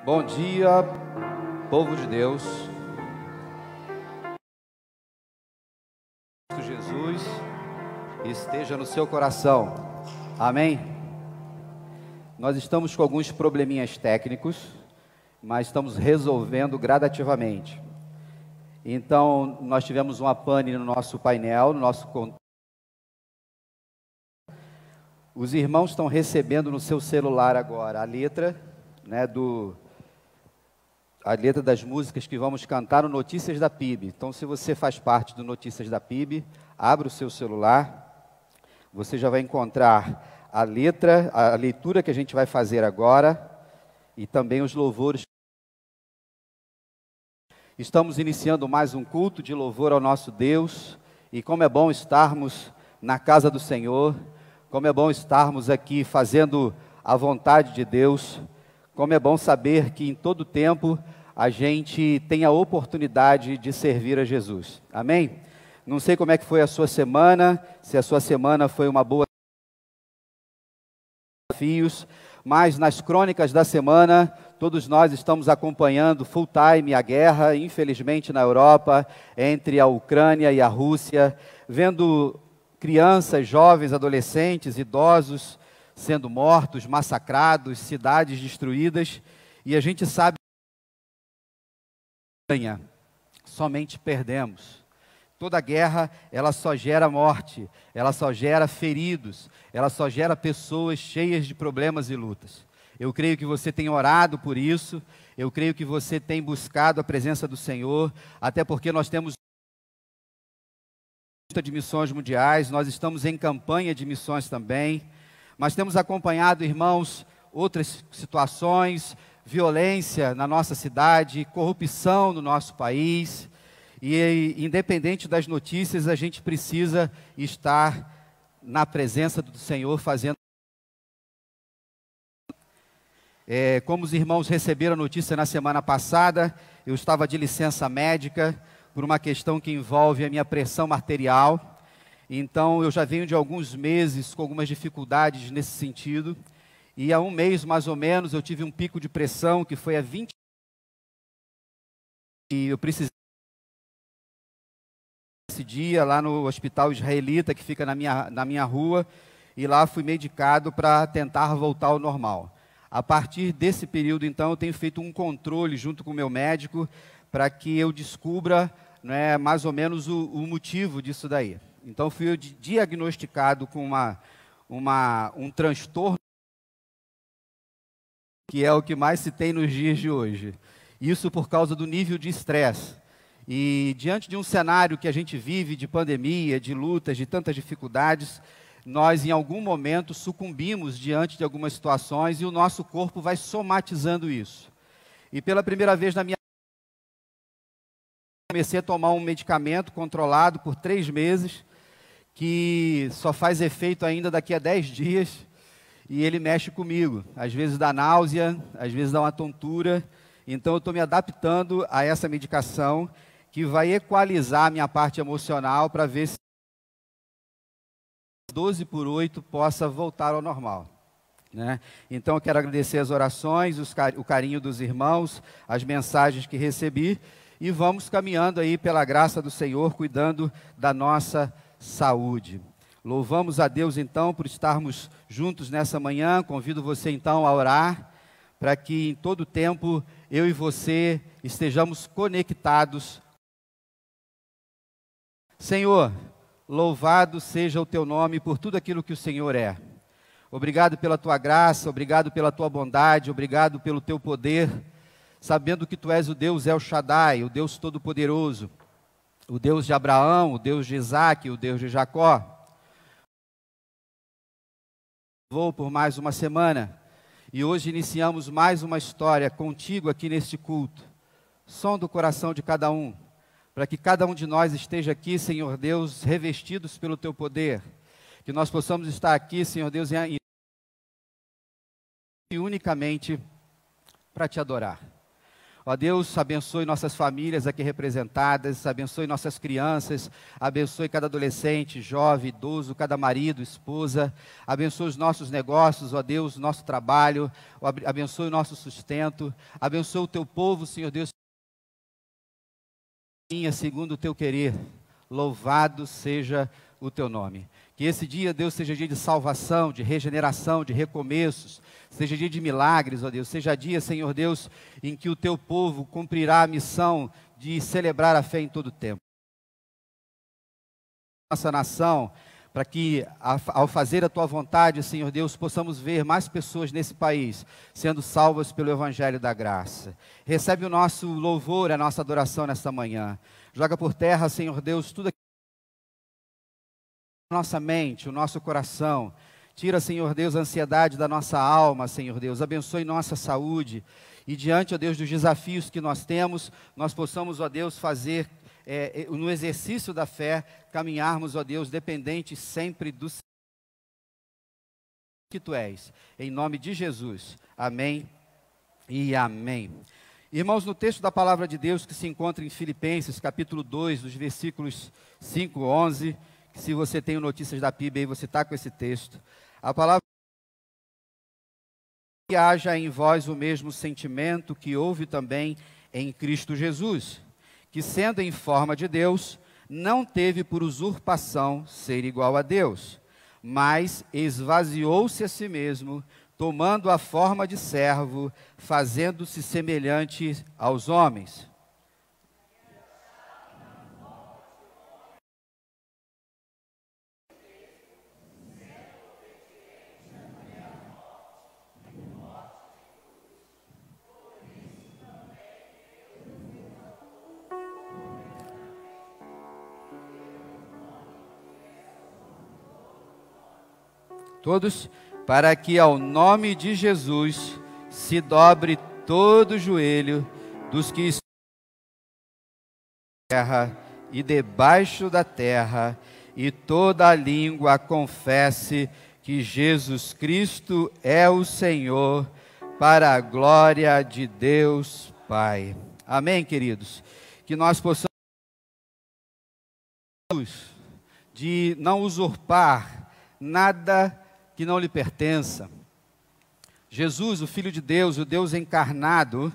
Bom dia, povo de Deus. Jesus esteja no seu coração. Amém? Nós estamos com alguns probleminhas técnicos, mas estamos resolvendo gradativamente. Então, nós tivemos uma pane no nosso painel, no nosso controle. Os irmãos estão recebendo no seu celular agora a letra, a letra das músicas que vamos cantar no Notícias da PIB. Então, se você faz parte do Notícias da PIB, abra o seu celular, você já vai encontrar a letra, a leitura que a gente vai fazer agora e também os louvores. Estamos iniciando mais um culto de louvor ao nosso Deus, e como é bom estarmos na casa do Senhor, como é bom estarmos aqui fazendo a vontade de Deus, como é bom saber que em todo tempo a gente tem a oportunidade de servir a Jesus. Amém? Não sei como é que foi a sua semana, se a sua semana foi uma boa desafios, mas nas crônicas da semana, todos nós estamos acompanhando full time a guerra, infelizmente na Europa, entre a Ucrânia e a Rússia, vendo crianças, jovens, adolescentes, idosos sendo mortos, massacrados, cidades destruídas, e a gente sabe que somente perdemos. Toda guerra, ela só gera morte, ela só gera feridos, ela só gera pessoas cheias de problemas e lutas. Eu creio que você tem orado por isso, eu creio que você tem buscado a presença do Senhor, até porque nós temos de missões mundiais, nós estamos em campanha de missões também, mas temos acompanhado, irmãos, outras situações, violência na nossa cidade, corrupção no nosso país, e independente das notícias, a gente precisa estar na presença do Senhor fazendo. Como os irmãos receberam a notícia na semana passada, eu estava de licença médica por uma questão que envolve a minha pressão arterial. Então, eu já venho de alguns meses com algumas dificuldades nesse sentido. E há um mês, mais ou menos, eu tive um pico de pressão que foi a 20. E eu precisei esse dia lá no hospital israelita, que fica na minha rua. E lá fui medicado para tentar voltar ao normal. A partir desse período, então, eu tenho feito um controle junto com o meu médico para que eu descubra, mais ou menos o motivo disso daí. Então, fui diagnosticado com um transtorno, que é o que mais se tem nos dias de hoje. Isso por causa do nível de estresse. E diante de um cenário que a gente vive de pandemia, de lutas, de tantas dificuldades, nós em algum momento sucumbimos diante de algumas situações e o nosso corpo vai somatizando isso. E pela primeira vez na minha vida, comecei a tomar um medicamento controlado por 3 meses, que só faz efeito ainda daqui a 10 dias, e ele mexe comigo. Às vezes dá náusea, às vezes dá uma tontura. Então eu estou me adaptando a essa medicação, que vai equalizar a minha parte emocional para ver se 12/8 possa voltar ao normal. Então eu quero agradecer as orações, o carinho dos irmãos, as mensagens que recebi, e vamos caminhando aí pela graça do Senhor, cuidando da nossa saúde. Louvamos a Deus então por estarmos juntos nessa manhã. Convido você então a orar, para que em todo tempo eu e você estejamos conectados. Senhor, louvado seja o teu nome por tudo aquilo que o Senhor é. Obrigado pela tua graça, obrigado pela tua bondade, obrigado pelo teu poder, sabendo que tu és o Deus El Shaddai, o Deus Todo-Poderoso, o Deus de Abraão, o Deus de Isaac, o Deus de Jacó. Vou por mais uma semana, e hoje iniciamos mais uma história contigo aqui neste culto. Sonda o coração de cada um, para que cada um de nós esteja aqui, Senhor Deus, revestidos pelo teu poder, que nós possamos estar aqui, Senhor Deus, e unicamente para te adorar. Ó Deus, abençoe nossas famílias aqui representadas, abençoe nossas crianças, abençoe cada adolescente, jovem, idoso, cada marido, esposa, abençoe os nossos negócios, ó Deus, nosso trabalho, abençoe o nosso sustento, abençoe o teu povo, Senhor Deus, segundo o teu querer. Louvado seja o teu nome. Que esse dia, Deus, seja dia de salvação, de regeneração, de recomeços, seja dia de milagres, ó Deus, seja dia, Senhor Deus, em que o teu povo cumprirá a missão de celebrar a fé em todo o tempo. Nossa nação, para que, ao fazer a tua vontade, Senhor Deus, possamos ver mais pessoas nesse país sendo salvas pelo Evangelho da Graça. Recebe o nosso louvor, a nossa adoração nesta manhã. Joga por terra, Senhor Deus, tudo aquilo que nossa mente, o nosso coração. Tira, Senhor Deus, a ansiedade da nossa alma, Senhor Deus. Abençoe nossa saúde. E diante, ó Deus, dos desafios que nós temos, nós possamos, ó Deus, fazer, no exercício da fé, caminharmos, ó Deus, dependentes sempre do que Tu és. Em nome de Jesus. Amém e amém. Irmãos, no texto da palavra de Deus que se encontra em Filipenses, capítulo 2, dos versículos 5 e 11, que se você tem notícias da PIB aí, você está com esse texto. A palavra que haja em vós o mesmo sentimento que houve também em Cristo Jesus, que sendo em forma de Deus, não teve por usurpação ser igual a Deus, mas esvaziou-se a si mesmo, tomando a forma de servo, fazendo-se semelhante aos homens. Todos, para que ao nome de Jesus se dobre todo o joelho dos que estão na terra e debaixo da terra, e toda a língua confesse que Jesus Cristo é o Senhor, para a glória de Deus Pai. Amém, queridos? Que nós possamos de não usurpar nada que não lhe pertença. Jesus, o Filho de Deus, o Deus encarnado,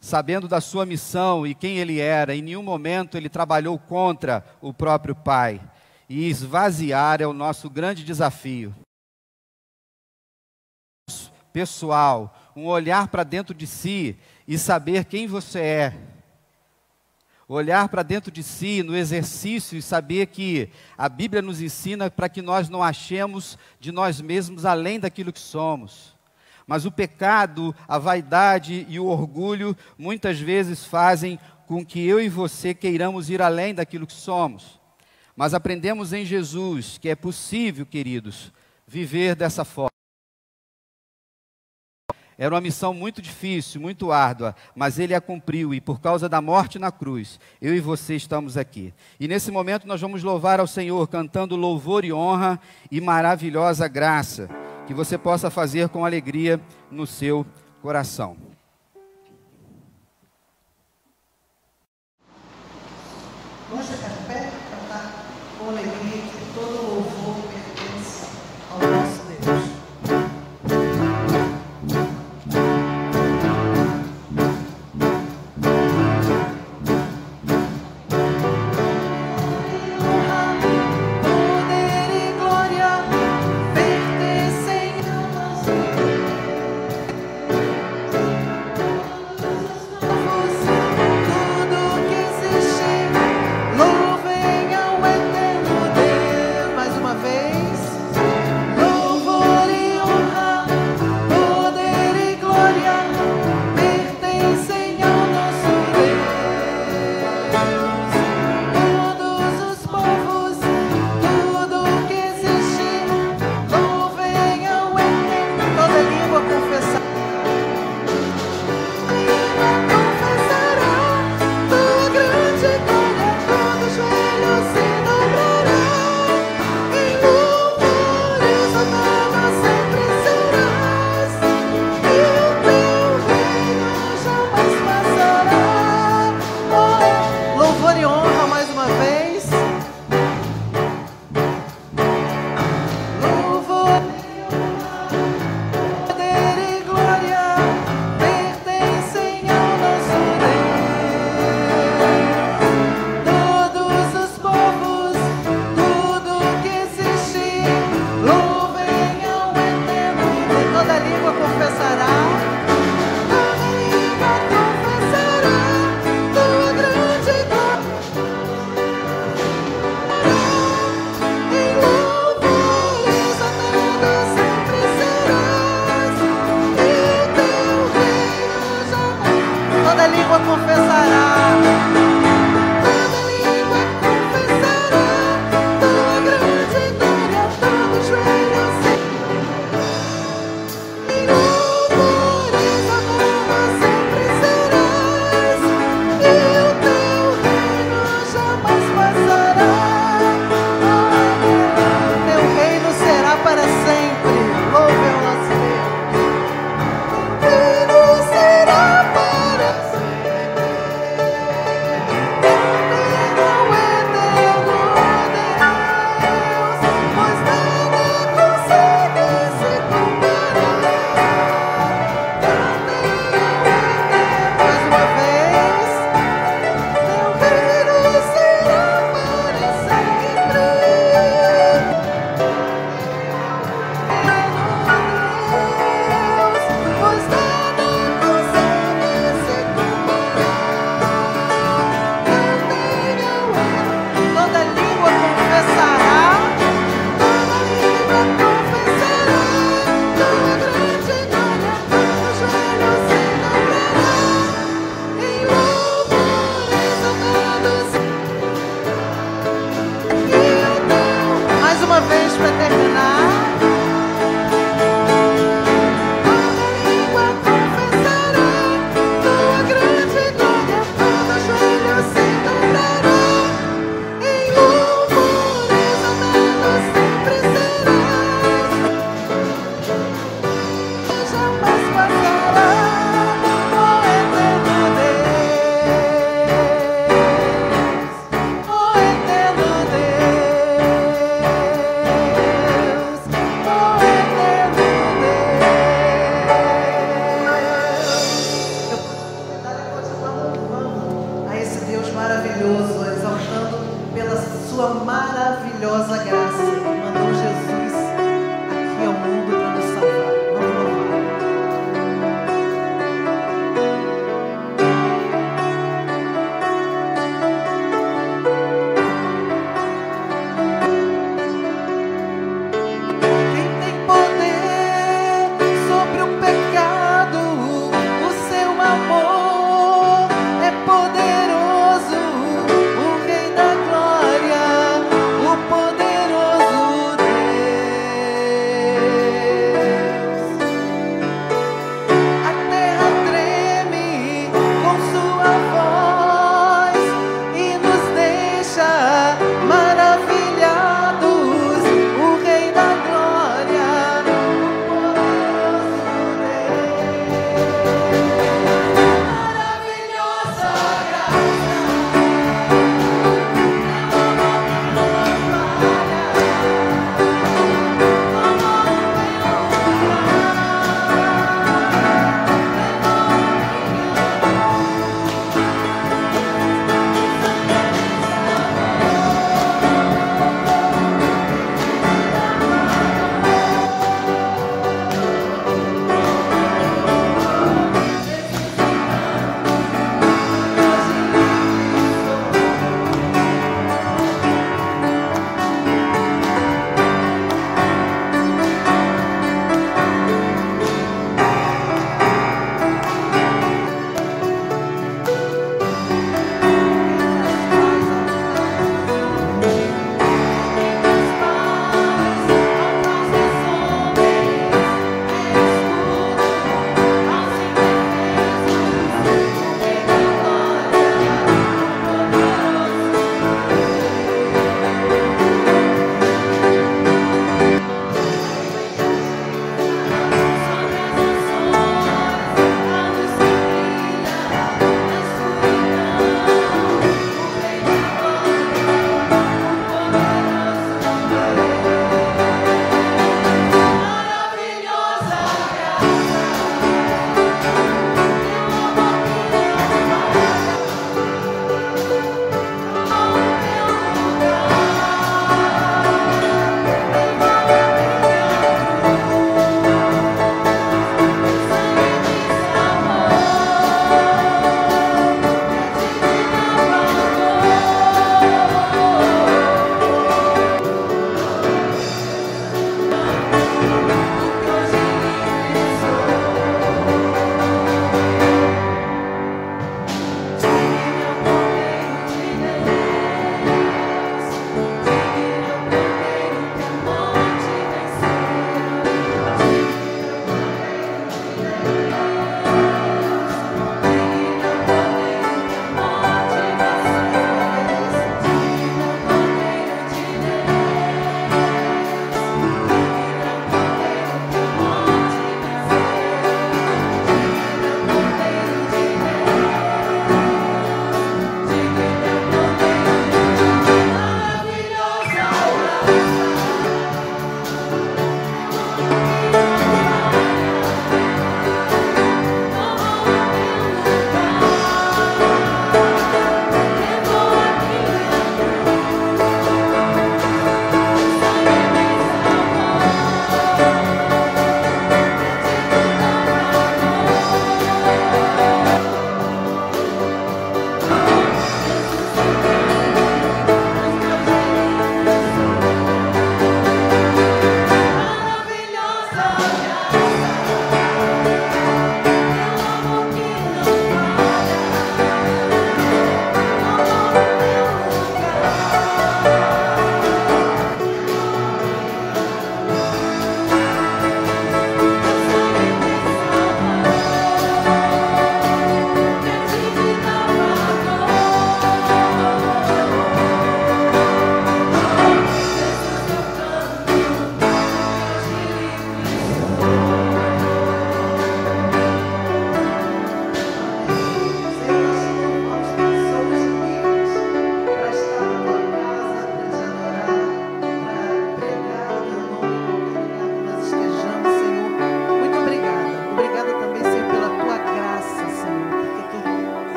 sabendo da sua missão e quem ele era, em nenhum momento ele trabalhou contra o próprio Pai. E esvaziar é o nosso grande desafio. Pessoal, um olhar para dentro de si e saber quem você é. Olhar para dentro de si no exercício e saber que a Bíblia nos ensina para que nós não achemos de nós mesmos além daquilo que somos. Mas o pecado, a vaidade e o orgulho muitas vezes fazem com que eu e você queiramos ir além daquilo que somos. Mas aprendemos em Jesus que é possível, queridos, viver dessa forma. Era uma missão muito difícil, muito árdua, mas ele a cumpriu e por causa da morte na cruz, eu e você estamos aqui. E nesse momento nós vamos louvar ao Senhor, cantando louvor e honra e maravilhosa graça, que você possa fazer com alegria no seu coração. Vamos ficar de pé, cantar com alegria, que todo louvor pertence ao nosso Deus. Louvor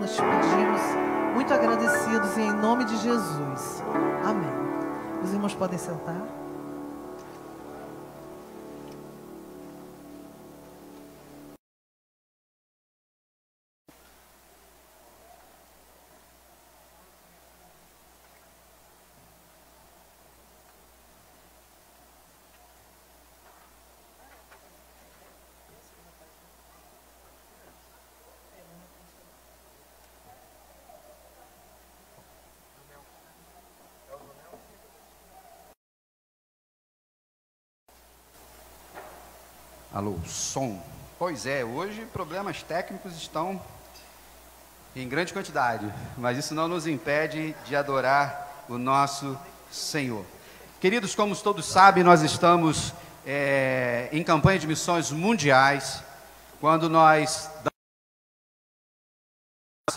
nós pedimos, muito agradecidos em nome de Jesus. Amém. Os irmãos podem sentar. Alô, som. Pois é, hoje problemas técnicos estão em grande quantidade, mas isso não nos impede de adorar o nosso Senhor. Queridos, como todos sabem, nós estamos em campanha de missões mundiais, quando nós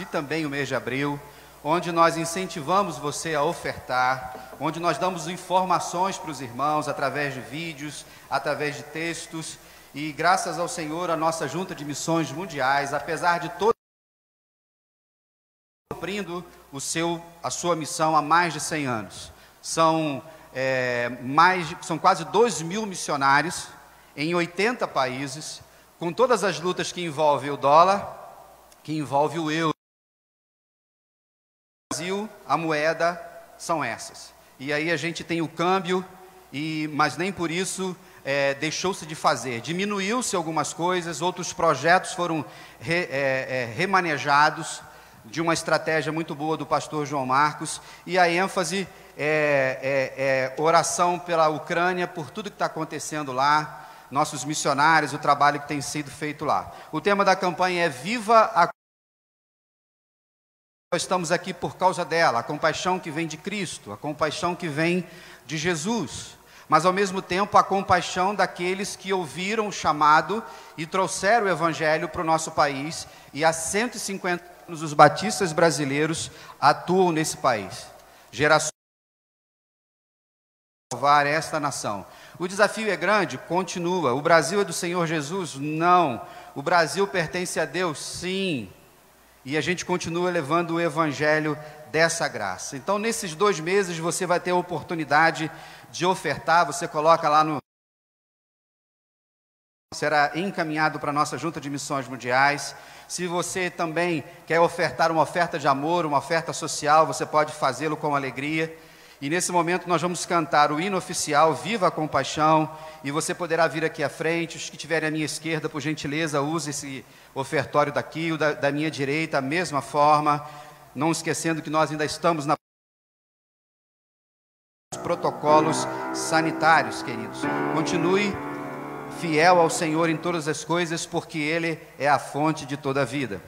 e também o mês de abril, onde nós incentivamos você a ofertar, onde nós damos informações para os irmãos através de vídeos, através de textos. E graças ao Senhor, a nossa junta de missões mundiais, apesar de todo cumprindo a sua missão há mais de 100 anos. São quase 2.000 missionários em 80 países, com todas as lutas que envolvem o dólar, que envolve o euro. No Brasil, a moeda são essas. E aí a gente tem o câmbio, mas nem por isso deixou-se de fazer. Diminuiu-se algumas coisas, outros projetos foram remanejados de uma estratégia muito boa do pastor João Marcos, e a ênfase é oração pela Ucrânia, por tudo que está acontecendo lá, nossos missionários, o trabalho que tem sido feito lá. O tema da campanha é Viva a... Nós estamos aqui por causa dela, a compaixão que vem de Cristo, a compaixão que vem de Jesus, mas ao mesmo tempo a compaixão daqueles que ouviram o chamado e trouxeram o Evangelho para o nosso país, e há 150 anos os batistas brasileiros atuam nesse país. Gerações para salvar esta nação. O desafio é grande? Continua. O Brasil é do Senhor Jesus? Não. O Brasil pertence a Deus? Sim. E a gente continua levando o Evangelho dessa graça. Então, nesses 2 meses, você vai ter a oportunidade de ofertar. Você coloca lá no... será encaminhado para a nossa Junta de Missões Mundiais. Se você também quer ofertar uma oferta de amor, uma oferta social, você pode fazê-lo com alegria. E nesse momento nós vamos cantar o hino oficial, Viva a Compaixão, e você poderá vir aqui à frente. Os que estiverem à minha esquerda, por gentileza, use esse ofertório daqui, o da minha direita, a mesma forma, não esquecendo que nós ainda estamos na protocolos sanitários, queridos. Continue fiel ao Senhor em todas as coisas, porque Ele é a fonte de toda a vida.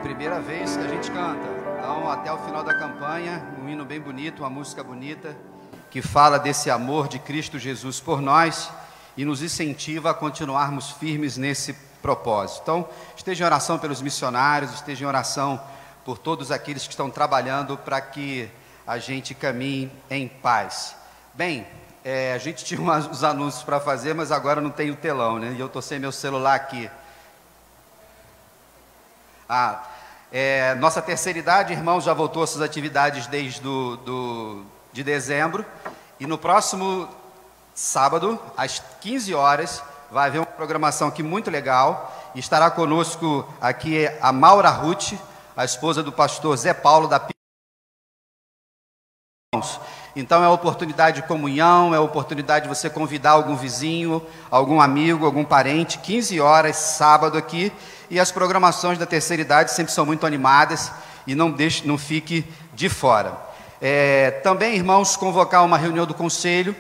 Primeira vez que a gente canta, então até o final da campanha, um hino bem bonito, uma música bonita, que fala desse amor de Cristo Jesus por nós e nos incentiva a continuarmos firmes nesse propósito. Então, esteja em oração pelos missionários, esteja em oração por todos aqueles que estão trabalhando para que a gente caminhe em paz. Bem, a gente tinha uns anúncios para fazer, mas agora não tem o telão, né? E eu estou sem meu celular aqui. Nossa terceira idade, irmãos, já voltou às suas atividades desde de dezembro. E no próximo sábado, às 15 horas, vai haver uma programação aqui muito legal. E estará conosco aqui a Maura Ruth, a esposa do pastor Zé Paulo da PIB. Então é uma oportunidade de comunhão, é uma oportunidade de você convidar algum vizinho, algum amigo, algum parente. 15 horas, sábado aqui. E as programações da terceira idade sempre são muito animadas e não fique de fora. Também, irmãos, convocar uma reunião do conselho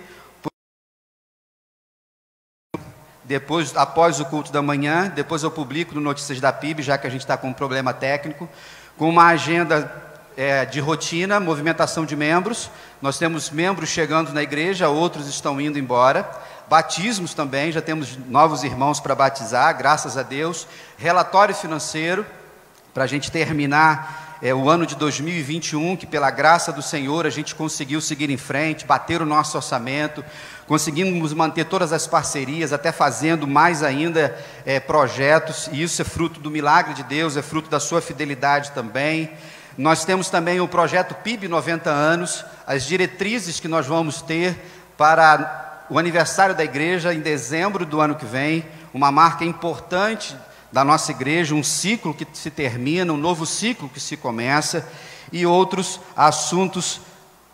após o culto da manhã. Depois eu publico no Notícias da PIB, já que a gente está com um problema técnico, com uma agenda de rotina, movimentação de membros. Nós temos membros chegando na igreja, outros estão indo embora. Batismos também, já temos novos irmãos para batizar, graças a Deus. Relatório financeiro, para a gente terminar o ano de 2021, que pela graça do Senhor a gente conseguiu seguir em frente, bater o nosso orçamento, conseguimos manter todas as parcerias, até fazendo mais ainda projetos, e isso é fruto do milagre de Deus, é fruto da sua fidelidade também. Nós temos também o projeto PIB 90 anos, as diretrizes que nós vamos ter para o aniversário da igreja em dezembro do ano que vem, uma marca importante da nossa igreja, um ciclo que se termina, um novo ciclo que se começa e outros assuntos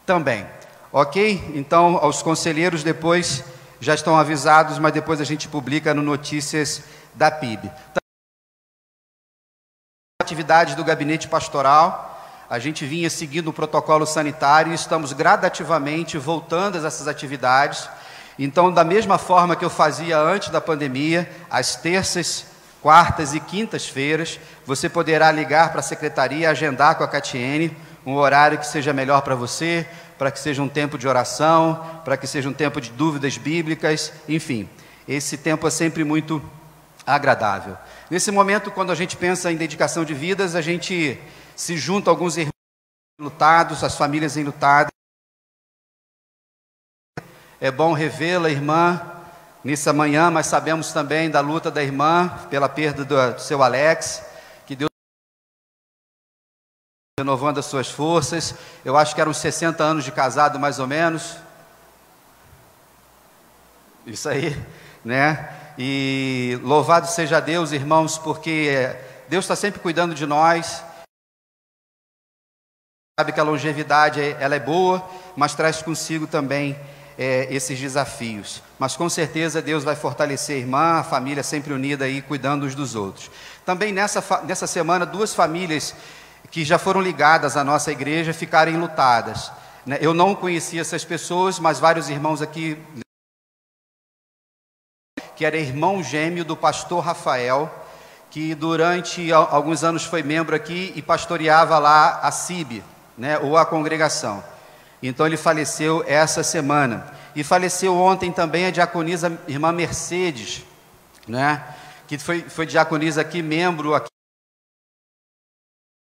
também. Ok? Então, aos conselheiros depois já estão avisados, mas depois a gente publica no Notícias da PIB. Atividades do gabinete pastoral. A gente vinha seguindo o protocolo sanitário e estamos gradativamente voltando a essas atividades. Então, da mesma forma que eu fazia antes da pandemia, às terças, quartas e quintas-feiras, você poderá ligar para a secretaria e agendar com a Catiene um horário que seja melhor para você, para que seja um tempo de oração, para que seja um tempo de dúvidas bíblicas, enfim. Esse tempo é sempre muito agradável. Nesse momento, quando a gente pensa em dedicação de vidas, a gente se junta a alguns irmãos enlutados, as famílias enlutadas. É bom revê-la, irmã, nessa manhã, mas sabemos também da luta da irmã pela perda do seu Alex, que Deus renovando as suas forças. Eu acho que eram uns 60 anos de casado, mais ou menos. Isso aí, né? E louvado seja Deus, irmãos, porque Deus está sempre cuidando de nós. Sabe que a longevidade ela é boa, mas traz consigo também esses desafios. Mas com certeza Deus vai fortalecer a irmã, a família sempre unida aí, cuidando uns dos outros. Também nessa semana, 2 famílias que já foram ligadas à nossa igreja ficaram enlutadas. Eu não conhecia essas pessoas, mas vários irmãos aqui, que era irmão gêmeo do pastor Rafael, que durante alguns anos foi membro aqui e pastoreava lá a CIB, ou a congregação. Então ele faleceu essa semana. E faleceu ontem também a diaconisa irmã Mercedes, que foi diaconisa aqui, membro aqui.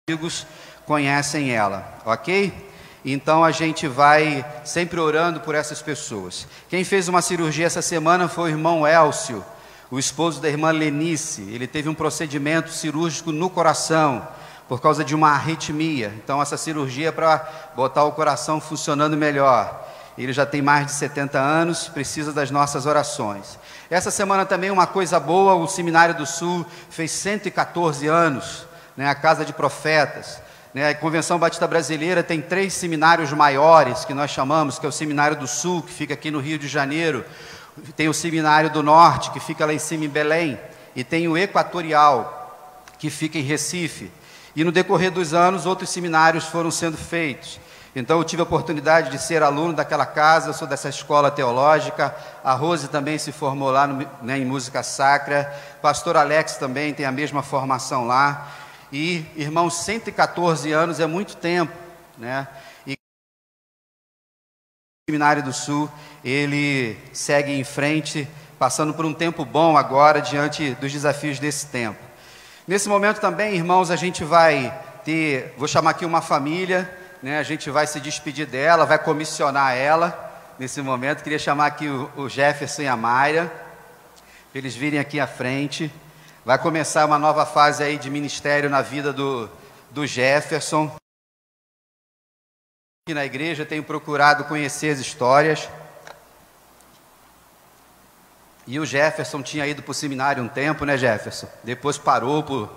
Amigos conhecem ela, ok? Então a gente vai sempre orando por essas pessoas. Quem fez uma cirurgia essa semana foi o irmão Elcio, o esposo da irmã Lenice. Ele teve um procedimento cirúrgico no coração, por causa de uma arritmia. Então essa cirurgia é para botar o coração funcionando melhor. Ele já tem mais de 70 anos, precisa das nossas orações. Essa semana também uma coisa boa, o Seminário do Sul fez 114 anos, a Casa de Profetas. A Convenção Batista Brasileira tem 3 seminários maiores, que nós chamamos, que é o Seminário do Sul, que fica aqui no Rio de Janeiro. Tem o Seminário do Norte, que fica lá em cima em Belém. E tem o Equatorial, que fica em Recife. E no decorrer dos anos, outros seminários foram sendo feitos. Então eu tive a oportunidade de ser aluno daquela casa, eu sou dessa escola teológica. A Rose também se formou lá em música sacra. Pastor Alex também tem a mesma formação lá. E, irmãos, 114 anos é muito tempo, né? E o Seminário do Sul, ele segue em frente, passando por um tempo bom agora, diante dos desafios desse tempo. Nesse momento também, irmãos, a gente vai ter, vou chamar aqui uma família, né? A gente vai se despedir dela, vai comissionar ela. Nesse momento, queria chamar aqui o Jefferson e a Mayra, para eles virem aqui à frente. Vai começar uma nova fase aí de ministério na vida do Jefferson. Aqui na igreja tenho procurado conhecer as histórias. E o Jefferson tinha ido para o seminário um tempo, né, Jefferson? Depois parou por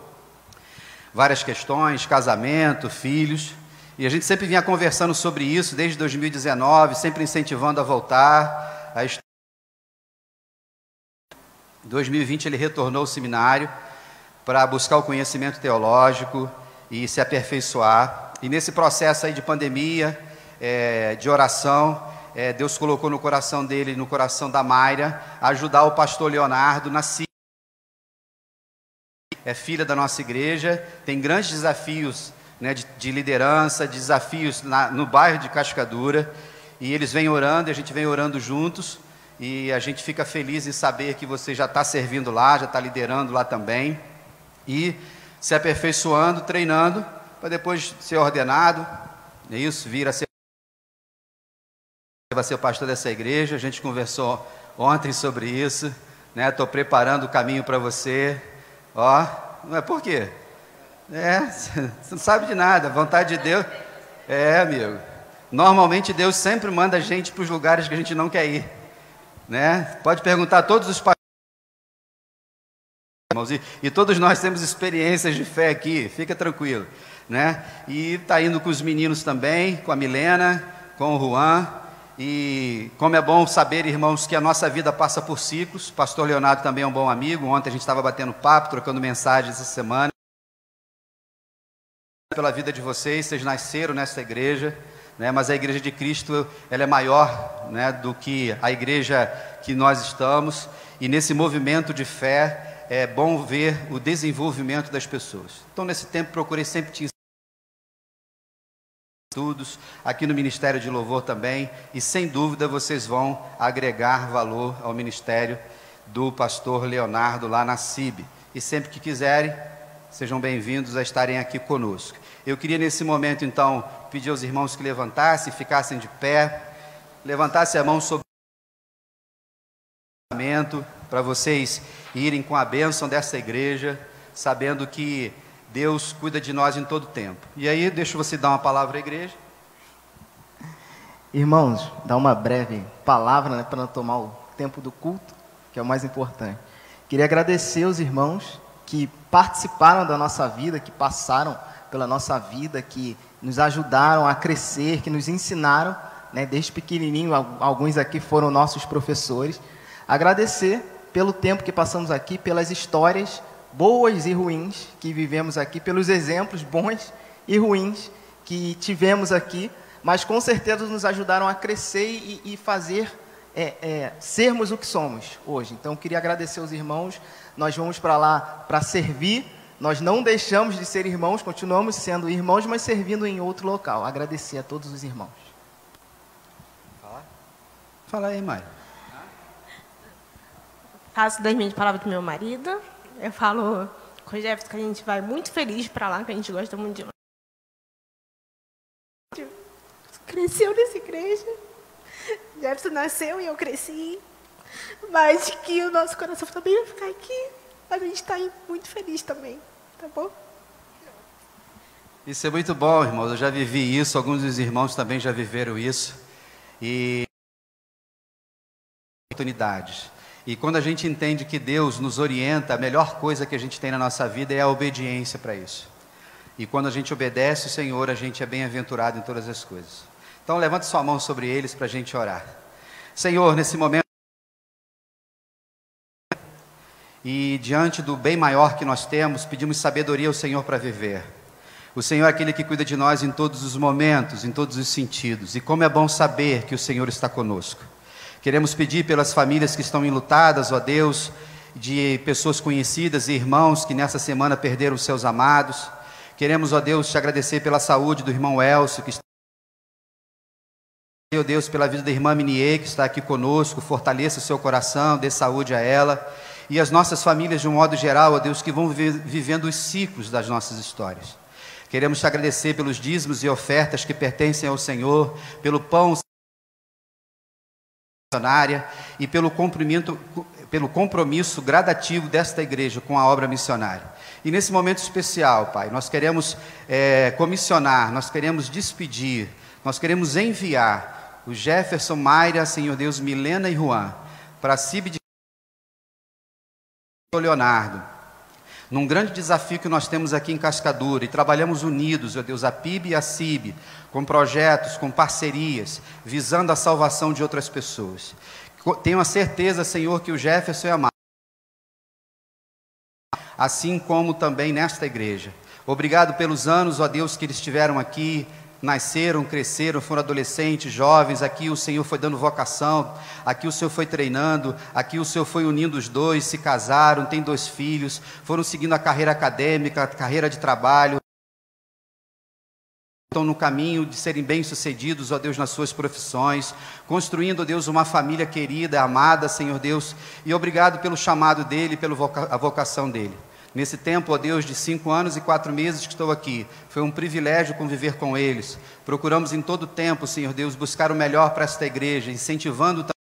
várias questões, casamento, filhos. E a gente sempre vinha conversando sobre isso desde 2019, sempre incentivando a voltar. Em 2020 ele retornou ao seminário para buscar o conhecimento teológico e se aperfeiçoar. E nesse processo aí de pandemia, de oração, Deus colocou no coração dele, no coração da Mayra, ajudar o pastor Leonardo na Síria. É filha da nossa igreja, tem grandes desafios, né, de liderança, desafios no bairro de Cascadura, e eles vêm orando, e a gente vem orando juntos, e a gente fica feliz em saber que você já está servindo lá, já está liderando lá também, e se aperfeiçoando, treinando, para depois ser ordenado, é isso, vai ser o pastor dessa igreja. A gente conversou ontem sobre isso, né? Estou preparando o caminho para você, ó, não é por quê? Você não sabe de nada, a vontade de Deus, amigo, normalmente Deus sempre manda a gente para os lugares que a gente não quer ir, né? Pode perguntar a todos os pastores, irmãos, e todos nós temos experiências de fé aqui, fica tranquilo, né? E está indo com os meninos também, com a Milena, com o Juan, e como é bom saber, irmãos, que a nossa vida passa por ciclos. O pastor Leonardo também é um bom amigo, ontem a gente estava batendo papo, trocando mensagens essa semana. Pela vida de vocês nasceram nessa igreja, né? Mas a igreja de Cristo, ela é maior, né, do que a igreja que nós estamos, e nesse movimento de fé é bom ver o desenvolvimento das pessoas. Então, nesse tempo, procurei sempre te ensinar estudos, aqui no Ministério de Louvor também, e sem dúvida vocês vão agregar valor ao ministério do pastor Leonardo lá na CIB, e sempre que quiserem, sejam bem-vindos a estarem aqui conosco. Eu queria nesse momento, então, pedir aos irmãos que levantassem, ficassem de pé, levantassem a mão sobre o orçamento, para vocês irem com a bênção dessa igreja, sabendo que Deus cuida de nós em todo tempo. E aí, deixa você dar uma palavra à igreja. Irmãos, dá uma breve palavra, né, para não tomar o tempo do culto, que é o mais importante. Queria agradecer aos irmãos que participaram da nossa vida, que passaram pela nossa vida, que nos ajudaram a crescer, que nos ensinaram, né, desde pequenininho, alguns aqui foram nossos professores. Agradecer pelo tempo que passamos aqui, pelas histórias boas e ruins que vivemos aqui, pelos exemplos bons e ruins que tivemos aqui, mas com certeza nos ajudaram a crescer e fazer sermos o que somos hoje. Então, queria agradecer aos irmãos. Nós vamos para lá para servir. Nós não deixamos de ser irmãos, continuamos sendo irmãos, mas servindo em outro local. Agradecer a todos os irmãos. Fala aí, Mário. Faço das minhas palavras do meu marido. Eu falo com o Jefferson que a gente vai muito feliz para lá, que a gente gosta muito de lá. Cresceu nessa igreja. Jefferson nasceu e eu cresci. Mas que o nosso coração também vai ficar aqui. Mas a gente está muito feliz também. Tá bom? Isso é muito bom, irmãos. Eu já vivi isso, alguns dos irmãos também já viveram isso. E oportunidades. E quando a gente entende que Deus nos orienta, a melhor coisa que a gente tem na nossa vida é a obediência para isso. E quando a gente obedece o Senhor, a gente é bem-aventurado em todas as coisas. Então, levante sua mão sobre eles para a gente orar. Senhor, nesse momento, e diante do bem maior que nós temos, pedimos sabedoria ao Senhor para viver. O Senhor é aquele que cuida de nós em todos os momentos, em todos os sentidos. E como é bom saber que o Senhor está conosco. Queremos pedir pelas famílias que estão enlutadas, ó Deus, de pessoas conhecidas e irmãos que nessa semana perderam seus amados. Queremos, ó Deus, te agradecer pela saúde do irmão Elcio, que está, ó Deus, pela vida da irmã Minier, que está aqui conosco. Fortaleça o seu coração, dê saúde a ela. E as nossas famílias, de um modo geral, ó Deus, que vão vivendo os ciclos das nossas histórias. Queremos te agradecer pelos dízimos e ofertas que pertencem ao Senhor, pelo pão missionária e pelo compromisso gradativo desta igreja com a obra missionária. E nesse momento especial, Pai, nós queremos comissionar, nós queremos despedir, nós queremos enviar o Jefferson, Mayra, Senhor Deus, Milena e Juan para a CIB de Leonardo, num grande desafio que nós temos aqui em Cascadura, e trabalhamos unidos, ó Deus, a PIB e a CIB, com projetos, com parcerias, visando a salvação de outras pessoas. Tenho a certeza, Senhor, que o Jefferson é amado, assim como também nesta igreja. Obrigado pelos anos, ó Deus, que eles estiveram aqui, nasceram, cresceram, foram adolescentes, jovens. Aqui o Senhor foi dando vocação, aqui o Senhor foi treinando, aqui o Senhor foi unindo os dois, se casaram, têm 2 filhos, foram seguindo a carreira acadêmica, a carreira de trabalho, estão no caminho de serem bem-sucedidos, ó Deus, nas suas profissões, construindo, ó Deus, uma família querida, amada, Senhor Deus, e obrigado pelo chamado dele, pela vocação dele. Nesse tempo, ó Deus, de 5 anos e 4 meses que estou aqui, foi um privilégio conviver com eles. Procuramos em todo tempo, Senhor Deus, buscar o melhor para esta igreja, incentivando também.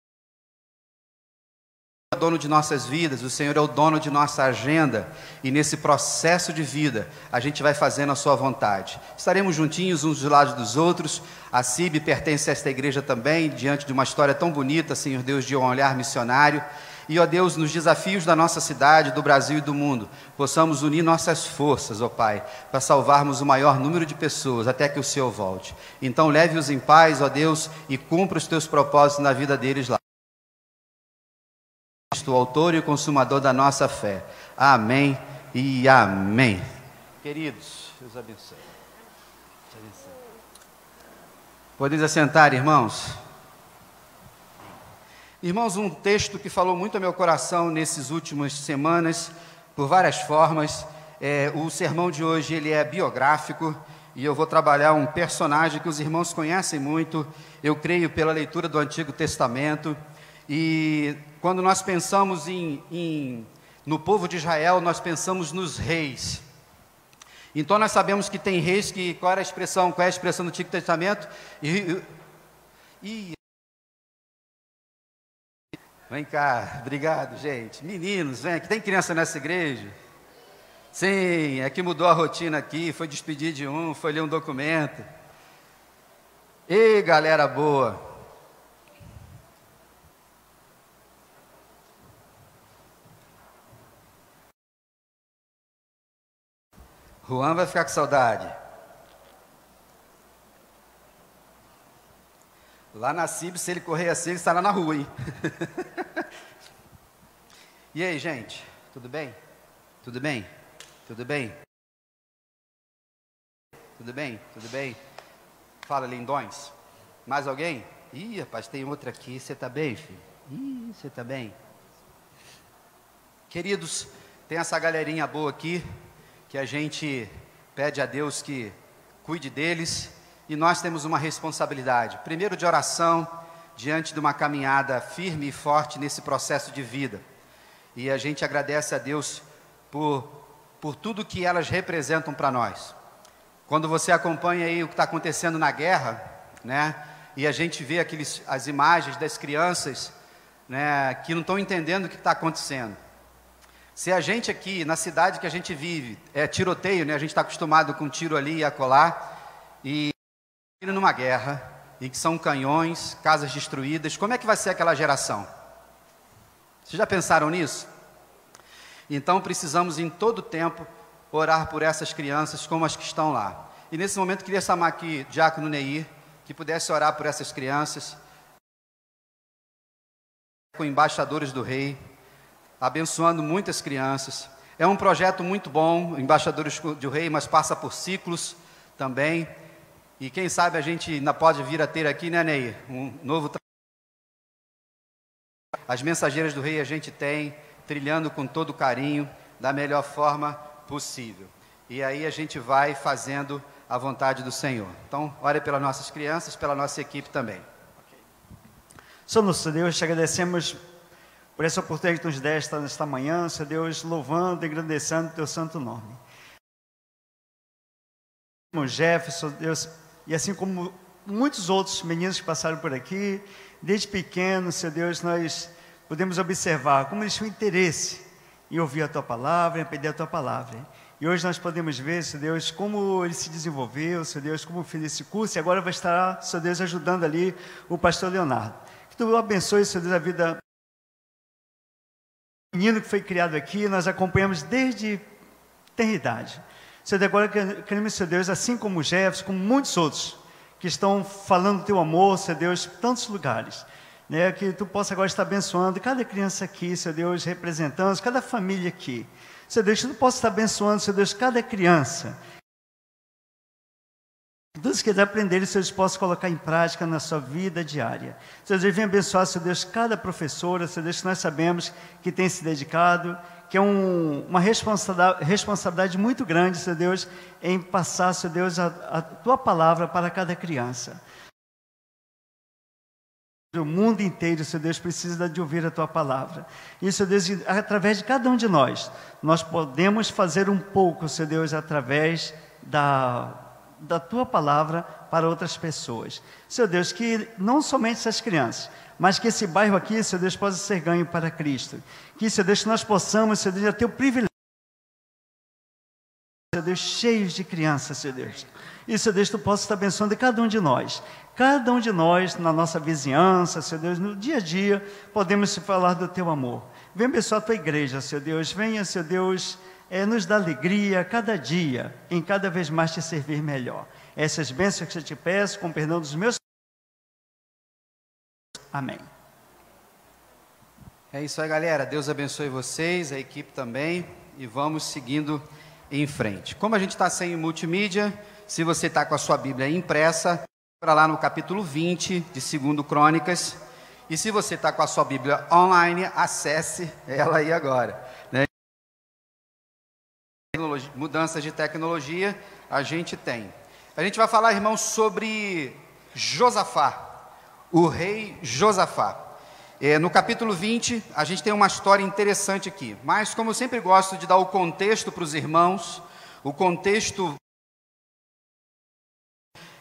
O dono de nossas vidas, o Senhor é o dono de nossa agenda, e nesse processo de vida, a gente vai fazendo a sua vontade. Estaremos juntinhos uns dos lados dos outros. A CIB pertence a esta igreja também, diante de uma história tão bonita, Senhor Deus, de um olhar missionário. E, ó Deus, nos desafios da nossa cidade, do Brasil e do mundo, possamos unir nossas forças, ó Pai, para salvarmos o maior número de pessoas, até que o Senhor volte. Então, leve-os em paz, ó Deus, e cumpra os teus propósitos na vida deles lá. O autor e o consumador da nossa fé. Amém e amém. Queridos, Deus abençoe. Podemos assentar, irmãos? Irmãos, um texto que falou muito ao meu coração nessas últimas semanas, por várias formas. O sermão de hoje ele é biográfico, e eu vou trabalhar um personagem que os irmãos conhecem muito, eu creio, pela leitura do Antigo Testamento. E quando nós pensamos no povo de Israel, nós pensamos nos reis. Então nós sabemos que tem reis que... Qual é a expressão do Antigo Testamento? Vem cá, obrigado, gente. Meninos, vem aqui. Tem criança nessa igreja? Sim, é que mudou a rotina aqui, foi despedir de um, foi ler um documento. Ei, galera boa. Juan vai ficar com saudade. Lá na CIB, se ele correr assim, ele estará na rua, hein? E aí, gente? Tudo bem? Tudo bem? Tudo bem? Tudo bem? Tudo bem? Fala, lindões. Mais alguém? Ih, rapaz, tem outra aqui. Você está bem, filho? Ih, você está bem? Queridos, tem essa galerinha boa aqui, que a gente pede a Deus que cuide deles, e nós temos uma responsabilidade, primeiro de oração, diante de uma caminhada firme e forte nesse processo de vida, e a gente agradece a Deus por tudo que elas representam para nós. Quando você acompanha aí o que está acontecendo na guerra, né, e a gente vê as imagens das crianças, né, que não estão entendendo o que está acontecendo. Se a gente aqui, na cidade que a gente vive, é tiroteio, né? A gente está acostumado com tiro ali e acolá, e numa guerra, em que são canhões, casas destruídas, como é que vai ser aquela geração? Vocês já pensaram nisso? Então precisamos em todo tempo orar por essas crianças como as que estão lá. E nesse momento queria chamar aqui o diácono Neir, que pudesse orar por essas crianças, com embaixadores do rei, abençoando muitas crianças. É um projeto muito bom, Embaixadores do Rei, mas passa por ciclos também. E quem sabe a gente ainda pode vir a ter aqui, né, Neir? Um novo As Mensageiras do Rei a gente tem, trilhando com todo carinho, da melhor forma possível. e aí a gente vai fazendo a vontade do Senhor. Então, ore pelas nossas crianças, pela nossa equipe também. Senhor nosso Deus, te agradecemos por essa oportunidade que nos deste nesta manhã, Senhor Deus, louvando e agradecendo o teu santo nome. Irmão Jefferson, Deus, e assim como muitos outros meninos que passaram por aqui, desde pequenos, Senhor Deus, nós podemos observar como eles tinham interesse em ouvir a tua palavra, em aprender a tua palavra. E hoje nós podemos ver, Senhor Deus, como ele se desenvolveu, Senhor Deus, como fez esse curso, e agora vai estar, Senhor Deus, ajudando ali o pastor Leonardo. Que tu abençoe, Senhor Deus, a vida do menino que foi criado aqui, nós acompanhamos desde eternidade. Senhor Deus, agora queremos, Senhor Deus, assim como o Jefferson, como muitos outros, que estão falando do teu amor, Senhor Deus, em tantos lugares, né, que tu possa agora estar abençoando cada criança aqui, Senhor Deus, representando, cada família aqui. Senhor Deus, que tu possa estar abençoando, Senhor Deus, cada criança. Todos que eles aprenderem, Senhor Deus, possa colocar em prática na sua vida diária. Senhor Deus, venha abençoar, Senhor Deus, cada professora, Senhor Deus, que nós sabemos que tem se dedicado, que é uma responsabilidade muito grande, Senhor Deus, em passar, Senhor Deus, a tua palavra para cada criança. O mundo inteiro, Senhor Deus, precisa de ouvir a tua palavra. E, Senhor Deus, através de cada um de nós podemos fazer um pouco, Senhor Deus, através da tua palavra para outras pessoas. Senhor Deus, que não somente essas crianças, mas que esse bairro aqui, Senhor Deus, possa ser ganho para Cristo. Que, Senhor Deus, que nós possamos, Senhor Deus, ter o privilégio, Senhor Deus, cheios de crianças, Senhor Deus. E, Senhor Deus, tu possa estar abençoando cada um de nós. Cada um de nós, na nossa vizinhança, Senhor Deus, no dia a dia, podemos falar do teu amor. Venha abençoar a tua igreja, Senhor Deus. Venha, Senhor Deus, nos dar alegria cada dia, em cada vez mais te servir melhor. Essas bênçãos que eu te peço, com perdão dos meus. Amém. É isso aí, galera. Deus abençoe vocês, a equipe também, e vamos seguindo em frente. Como a gente está sem multimídia, se você está com a sua Bíblia impressa, para lá no capítulo 20 de 2 Crônicas, e se você está com a sua Bíblia online, acesse ela aí agora, né? Mudanças de tecnologia a gente tem. A gente vai falar, irmãos, sobre Josafá, o rei Josafá. No capítulo 20, a gente tem uma história interessante aqui, mas como eu sempre gosto de dar o contexto para os irmãos, o contexto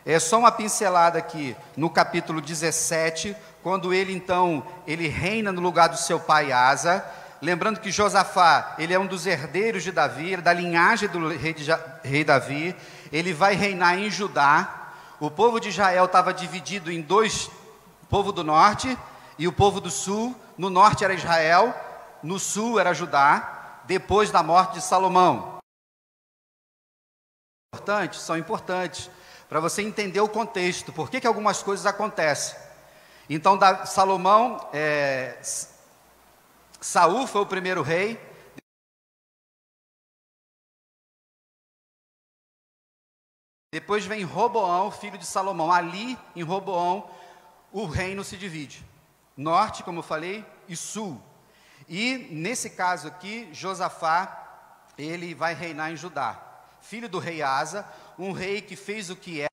é só uma pincelada aqui no capítulo 17, quando ele reina no lugar do seu pai Asa. Lembrando que Josafá, ele é um dos herdeiros de Davi, da linhagem do rei Davi. Ele vai reinar em Judá. O povo de Israel estava dividido em dois, o povo do norte e o povo do sul. No norte era Israel, no sul era Judá, depois da morte de Salomão. São importantes para você entender o contexto, por que algumas coisas acontecem. Então, Saul foi o primeiro rei. Depois vem Roboão, filho de Salomão. Ali, em Roboão, o reino se divide. Norte, como eu falei, e sul. E, nesse caso aqui, Josafá, ele vai reinar em Judá. Filho do rei Asa, um rei que fez o que era.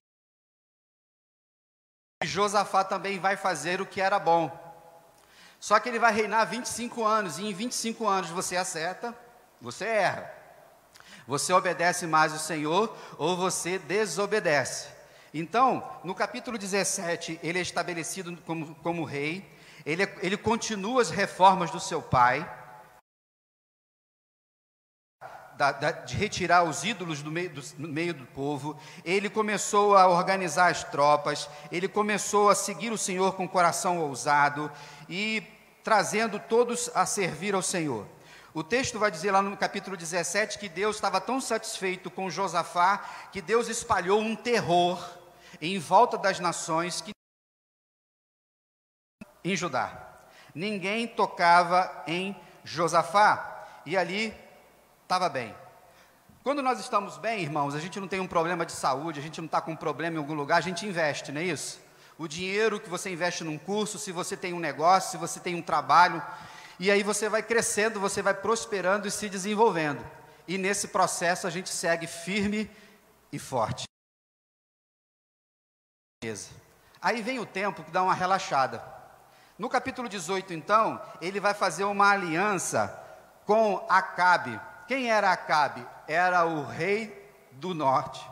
E Josafá também vai fazer o que era bom. Só que ele vai reinar 25 anos, e em 25 anos você acerta, você erra. Você obedece mais o Senhor, ou você desobedece. Então, no capítulo 17, ele é estabelecido como rei, ele continua as reformas do seu pai, de retirar os ídolos do meio do povo. Ele começou a organizar as tropas, ele começou a seguir o Senhor com coração ousado e trazendo todos a servir ao Senhor. O texto vai dizer lá no capítulo 17 que Deus estava tão satisfeito com Josafá que Deus espalhou um terror em volta das nações em Judá. Ninguém tocava em Josafá e ali estava bem. Quando nós estamos bem, irmãos, a gente não tem um problema de saúde, a gente não está com um problema em algum lugar, a gente investe, não é isso? O dinheiro que você investe num curso, se você tem um negócio, se você tem um trabalho, e aí você vai crescendo, você vai prosperando e se desenvolvendo. e nesse processo a gente segue firme e forte. Aí vem o tempo que dá uma relaxada. No capítulo 18, então, ele vai fazer uma aliança com Acabe. Quem era Acabe? Era o rei do norte,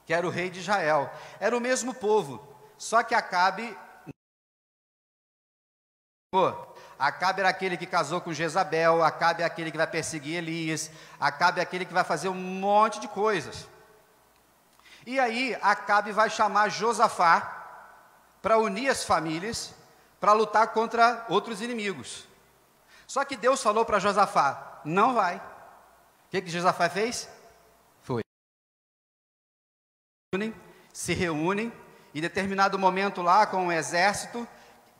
que era o rei de Israel. Era o mesmo povo, só que Acabe era aquele que casou com Jezabel, Acabe é aquele que vai perseguir Elias, Acabe é aquele que vai fazer um monte de coisas. E aí Acabe vai chamar Josafá para unir as famílias, para lutar contra outros inimigos. Só que Deus falou para Josafá, não vai. O que Josafá fez? Foi. Se reúnem, em determinado momento lá com o exército,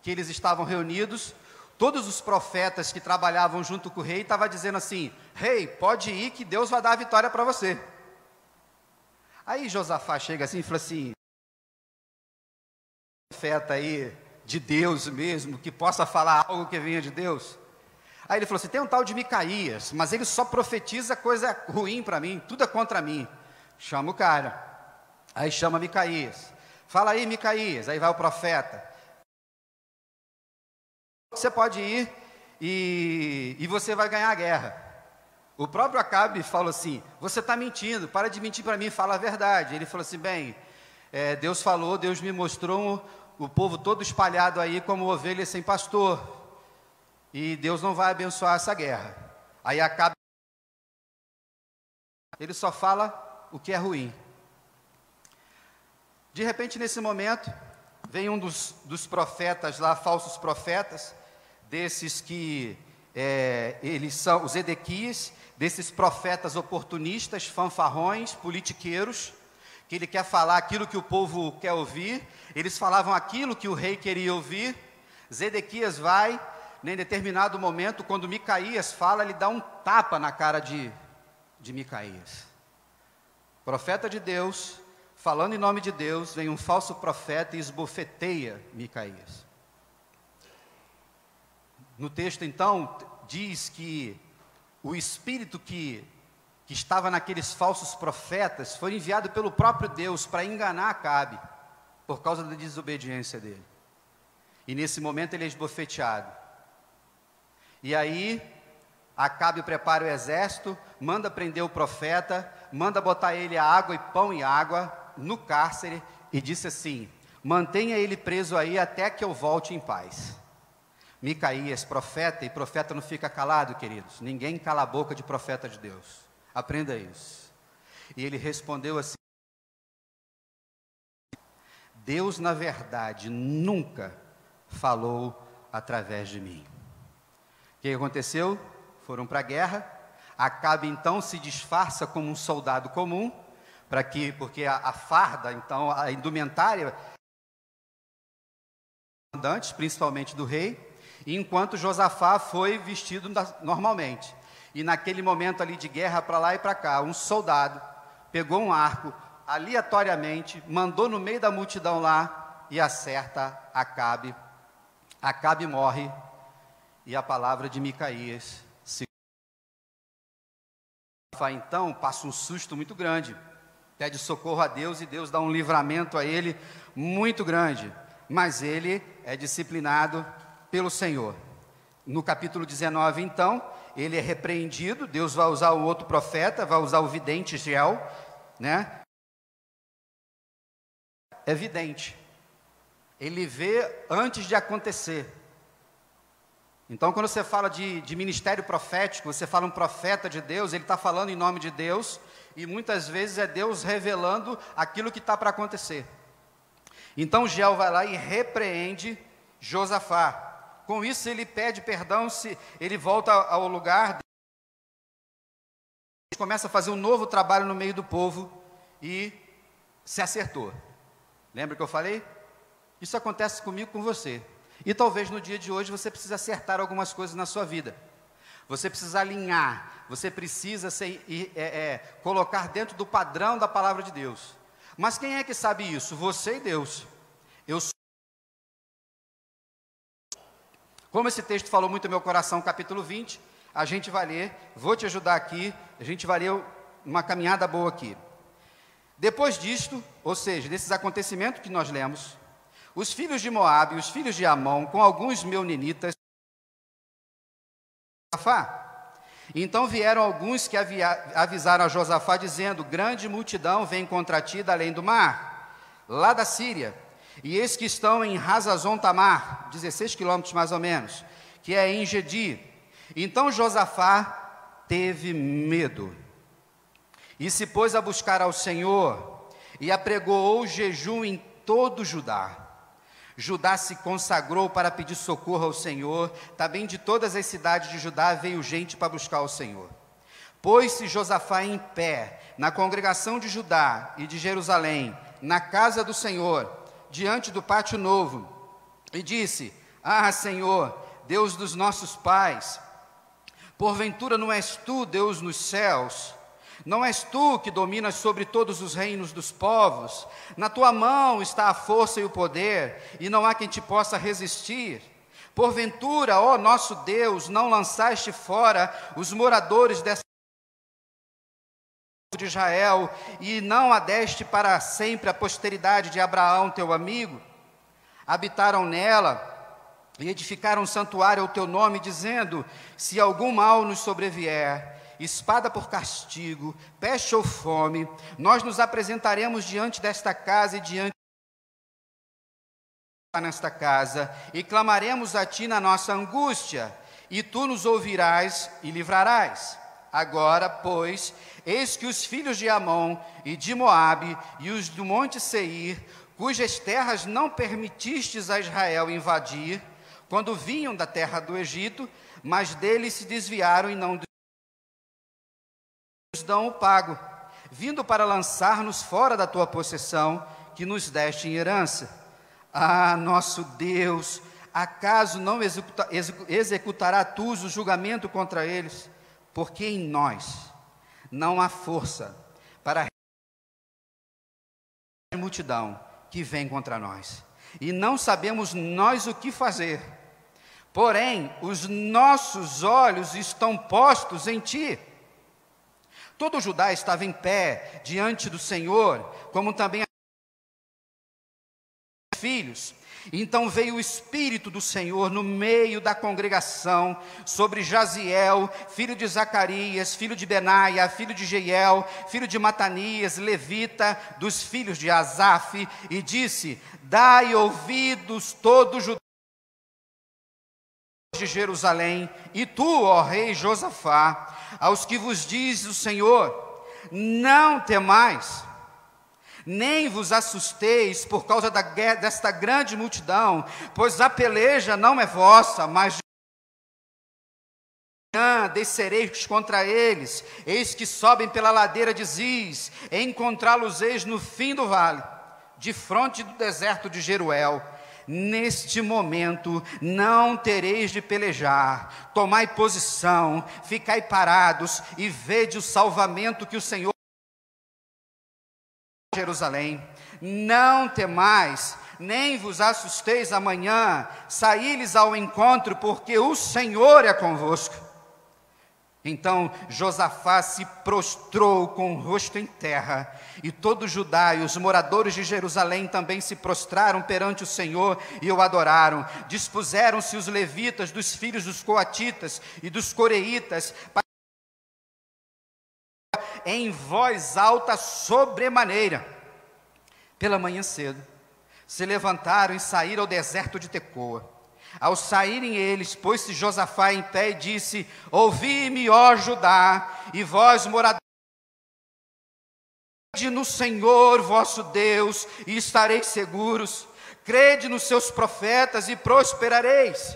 que eles estavam reunidos, todos os profetas que trabalhavam junto com o rei estavam dizendo assim, rei, pode ir que Deus vai dar a vitória para você. Aí Josafá chega assim e fala assim, profeta aí de Deus mesmo, que possa falar algo que venha de Deus. Aí ele falou assim, tem um tal de Micaías, mas ele só profetiza coisa ruim para mim, tudo é contra mim. Chama o cara. Aí chama Micaías. Fala aí, Micaías. Aí vai o profeta. Você pode ir e você vai ganhar a guerra. O próprio Acabe falou assim, você está mentindo, para de mentir para mim, fala a verdade. Ele falou assim, bem, Deus falou, Deus me mostrou o povo todo espalhado aí como ovelhas sem pastor. E Deus não vai abençoar essa guerra. Aí Acabe, ele só fala o que é ruim. De repente, nesse momento, vem um dos profetas lá, falsos profetas, desses que eles são os Edequias, desses profetas oportunistas, fanfarrões, politiqueiros, que ele quer falar aquilo que o povo quer ouvir. Eles falavam aquilo que o rei queria ouvir. Zedequias vai, em determinado momento, quando Micaías fala, ele dá um tapa na cara de Micaías. Profeta de Deus, falando em nome de Deus, vem um falso profeta e esbofeteia Micaías. No texto, então, diz que o espírito que estava naqueles falsos profetas foi enviado pelo próprio Deus para enganar Acabe, por causa da desobediência dele. E nesse momento ele é esbofeteado. E aí, Acabe prepara o exército, manda prender o profeta, manda botar ele a água e pão e água no cárcere e disse assim, mantenha ele preso aí até que eu volte em paz. Micaías, profeta, e profeta não fica calado, queridos. Ninguém cala a boca de profeta de Deus. Aprenda isso. E ele respondeu assim, Deus, na verdade, nunca falou através de mim. O que aconteceu? Foram para a guerra. Acabe, então, se disfarça como um soldado comum, porque a farda, então, a indumentária, principalmente do rei, enquanto Josafá foi vestido normalmente. E naquele momento ali de guerra para lá e para cá, um soldado pegou um arco, aleatoriamente, mandou no meio da multidão lá e acerta Acabe. Acabe morre e a palavra de Micaías se... Então passa um susto muito grande, pede socorro a Deus e Deus dá um livramento a ele muito grande, mas ele é disciplinado pelo Senhor. No capítulo 19, então, ele é repreendido, Deus vai usar um outro profeta, vai usar o vidente Geel, né? É vidente, ele vê antes de acontecer. Então, quando você fala de ministério profético, você fala um profeta de Deus, ele está falando em nome de Deus, e muitas vezes é Deus revelando aquilo que está para acontecer. Então, Geel vai lá e repreende Josafá. Com isso, ele pede perdão, ele volta ao lugar, começa a fazer um novo trabalho no meio do povo e se acertou. Lembra que eu falei? Isso acontece comigo, com você. E talvez no dia de hoje você precise acertar algumas coisas na sua vida. Você precisa alinhar, você precisa colocar dentro do padrão da palavra de Deus. Mas quem é que sabe isso? Você e Deus. Como esse texto falou muito no meu coração, capítulo 20, a gente vai ler, vou te ajudar aqui, a gente vai ler uma caminhada boa aqui. Depois disto, ou seja, desses acontecimentos que nós lemos, os filhos de Moabe e os filhos de Amon, com alguns meuninitas, então vieram alguns que avisaram a Josafá, dizendo: grande multidão vem contra ti da além do mar, lá da Síria, e eis que estão em Hazazon Tamar, 16 quilômetros mais ou menos, que é em Gedi. Então Josafá teve medo, e se pôs a buscar ao Senhor, e apregoou jejum em todo Judá. Judá se consagrou para pedir socorro ao Senhor, também de todas as cidades de Judá veio gente para buscar o Senhor. Pôs-se Josafá em pé, na congregação de Judá e de Jerusalém, na casa do Senhor, diante do pátio novo, e disse: ah, Senhor, Deus dos nossos pais, porventura não és tu, Deus nos céus? Não és tu que dominas sobre todos os reinos dos povos? Na tua mão está a força e o poder, e não há quem te possa resistir. Porventura, ó nosso Deus, não lançaste fora os moradores dessa de Israel, e não a deste para sempre a posteridade de Abraão, teu amigo? Habitaram nela e edificaram um santuário ao teu nome, dizendo: se algum mal nos sobrevier, espada por castigo, peste ou fome, nós nos apresentaremos diante desta casa e diante nesta casa, e clamaremos a ti na nossa angústia, e tu nos ouvirás e livrarás. Agora, pois, eis que os filhos de Amon e de Moabe e os do monte Seir, cujas terras não permitistes a Israel invadir, quando vinham da terra do Egito, mas deles se desviaram e não dão o pago, vindo para lançar-nos fora da tua possessão, que nos deste em herança. Ah, nosso Deus, acaso não executará tu o julgamento contra eles? Porque em nós não há força para a multidão que vem contra nós, e não sabemos nós o que fazer. Porém, os nossos olhos estão postos em ti. Todo Judá estava em pé diante do Senhor, como também os filhos. Então veio o Espírito do Senhor no meio da congregação, sobre Jaziel, filho de Zacarias, filho de Benaia, filho de Jeiel, filho de Matanias, levita, dos filhos de Asaf, e disse: dai ouvidos todo Judá de Jerusalém, e tu, ó rei Josafá, aos que vos diz o Senhor: não temais, nem vos assusteis por causa desta grande multidão, pois a peleja não é vossa, mas de manhã descereis contra eles, eis que sobem pela ladeira de Ziz, encontrá-los-eis no fim do vale, de fronte do deserto de Jeruel. Neste momento não tereis de pelejar, tomai posição, ficai parados e vede o salvamento que o Senhor Jerusalém. Não temais, nem vos assusteis amanhã, saí-lhes ao encontro, porque o Senhor é convosco. Então Josafá se prostrou com o rosto em terra, e todo Judá e os moradores de Jerusalém também se prostraram perante o Senhor e o adoraram. Dispuseram-se os levitas dos filhos dos coatitas e dos coreitas em voz alta sobremaneira. Pela manhã cedo se levantaram e saíram ao deserto de Tecoa. Ao saírem eles, pôs-se Josafá em pé e disse: ouvi-me, ó Judá, e vós, moradores, crede no Senhor vosso Deus, e estareis seguros. Crede nos seus profetas, e prosperareis.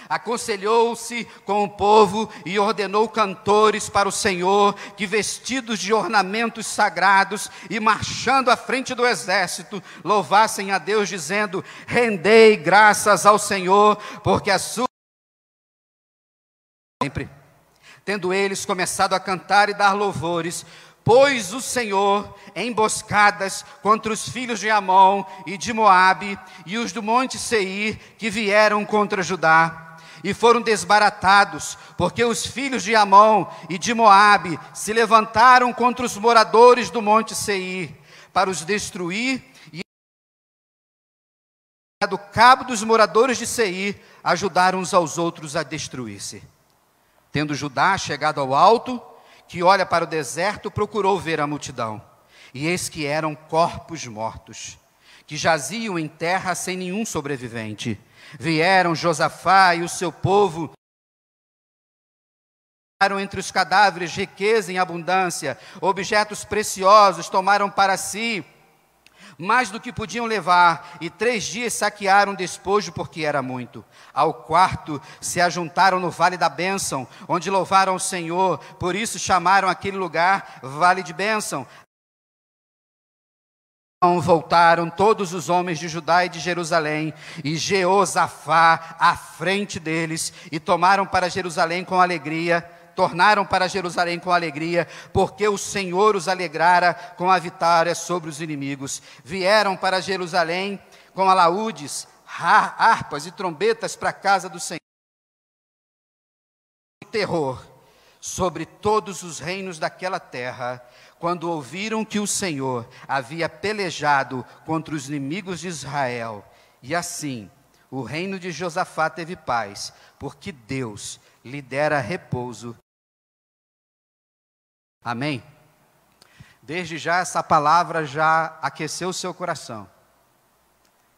Aconselhou-se com o povo e ordenou cantores para o Senhor, que vestidos de ornamentos sagrados e marchando à frente do exército, louvassem a Deus, dizendo: rendei graças ao Senhor, porque a sua sempre. Tendo eles começado a cantar e dar louvores, pôs o Senhor emboscadas contra os filhos de Amon e de Moabe e os do monte Seir, que vieram contra Judá. e foram desbaratados, porque os filhos de Amon e de Moabe se levantaram contra os moradores do monte Seir, para os destruir, e do cabo dos moradores de Seir ajudaram uns aos outros a destruir-se. Tendo Judá chegado ao alto, que olha para o deserto, procurou ver a multidão, e eis que eram corpos mortos, que jaziam em terra sem nenhum sobrevivente. Vieram Josafá e o seu povo, entre os cadáveres riqueza em abundância, objetos preciosos, tomaram para si mais do que podiam levar, e 3 dias saquearam o despojo, porque era muito. Ao quarto se ajuntaram no vale da bênção, onde louvaram o Senhor, por isso chamaram aquele lugar Vale de Bênção. Voltaram todos os homens de Judá e de Jerusalém, e Jeosafá à frente deles, e tomaram para Jerusalém com alegria, tornaram para Jerusalém com alegria, porque o Senhor os alegrara com a vitória sobre os inimigos. Vieram para Jerusalém com alaúdes, harpas e trombetas para a casa do Senhor. Terror sobre todos os reinos daquela terra, quando ouviram que o Senhor havia pelejado contra os inimigos de Israel. E assim, o reino de Josafá teve paz, porque Deus lhe dera repouso. Amém? Desde já essa palavra já aqueceu o seu coração.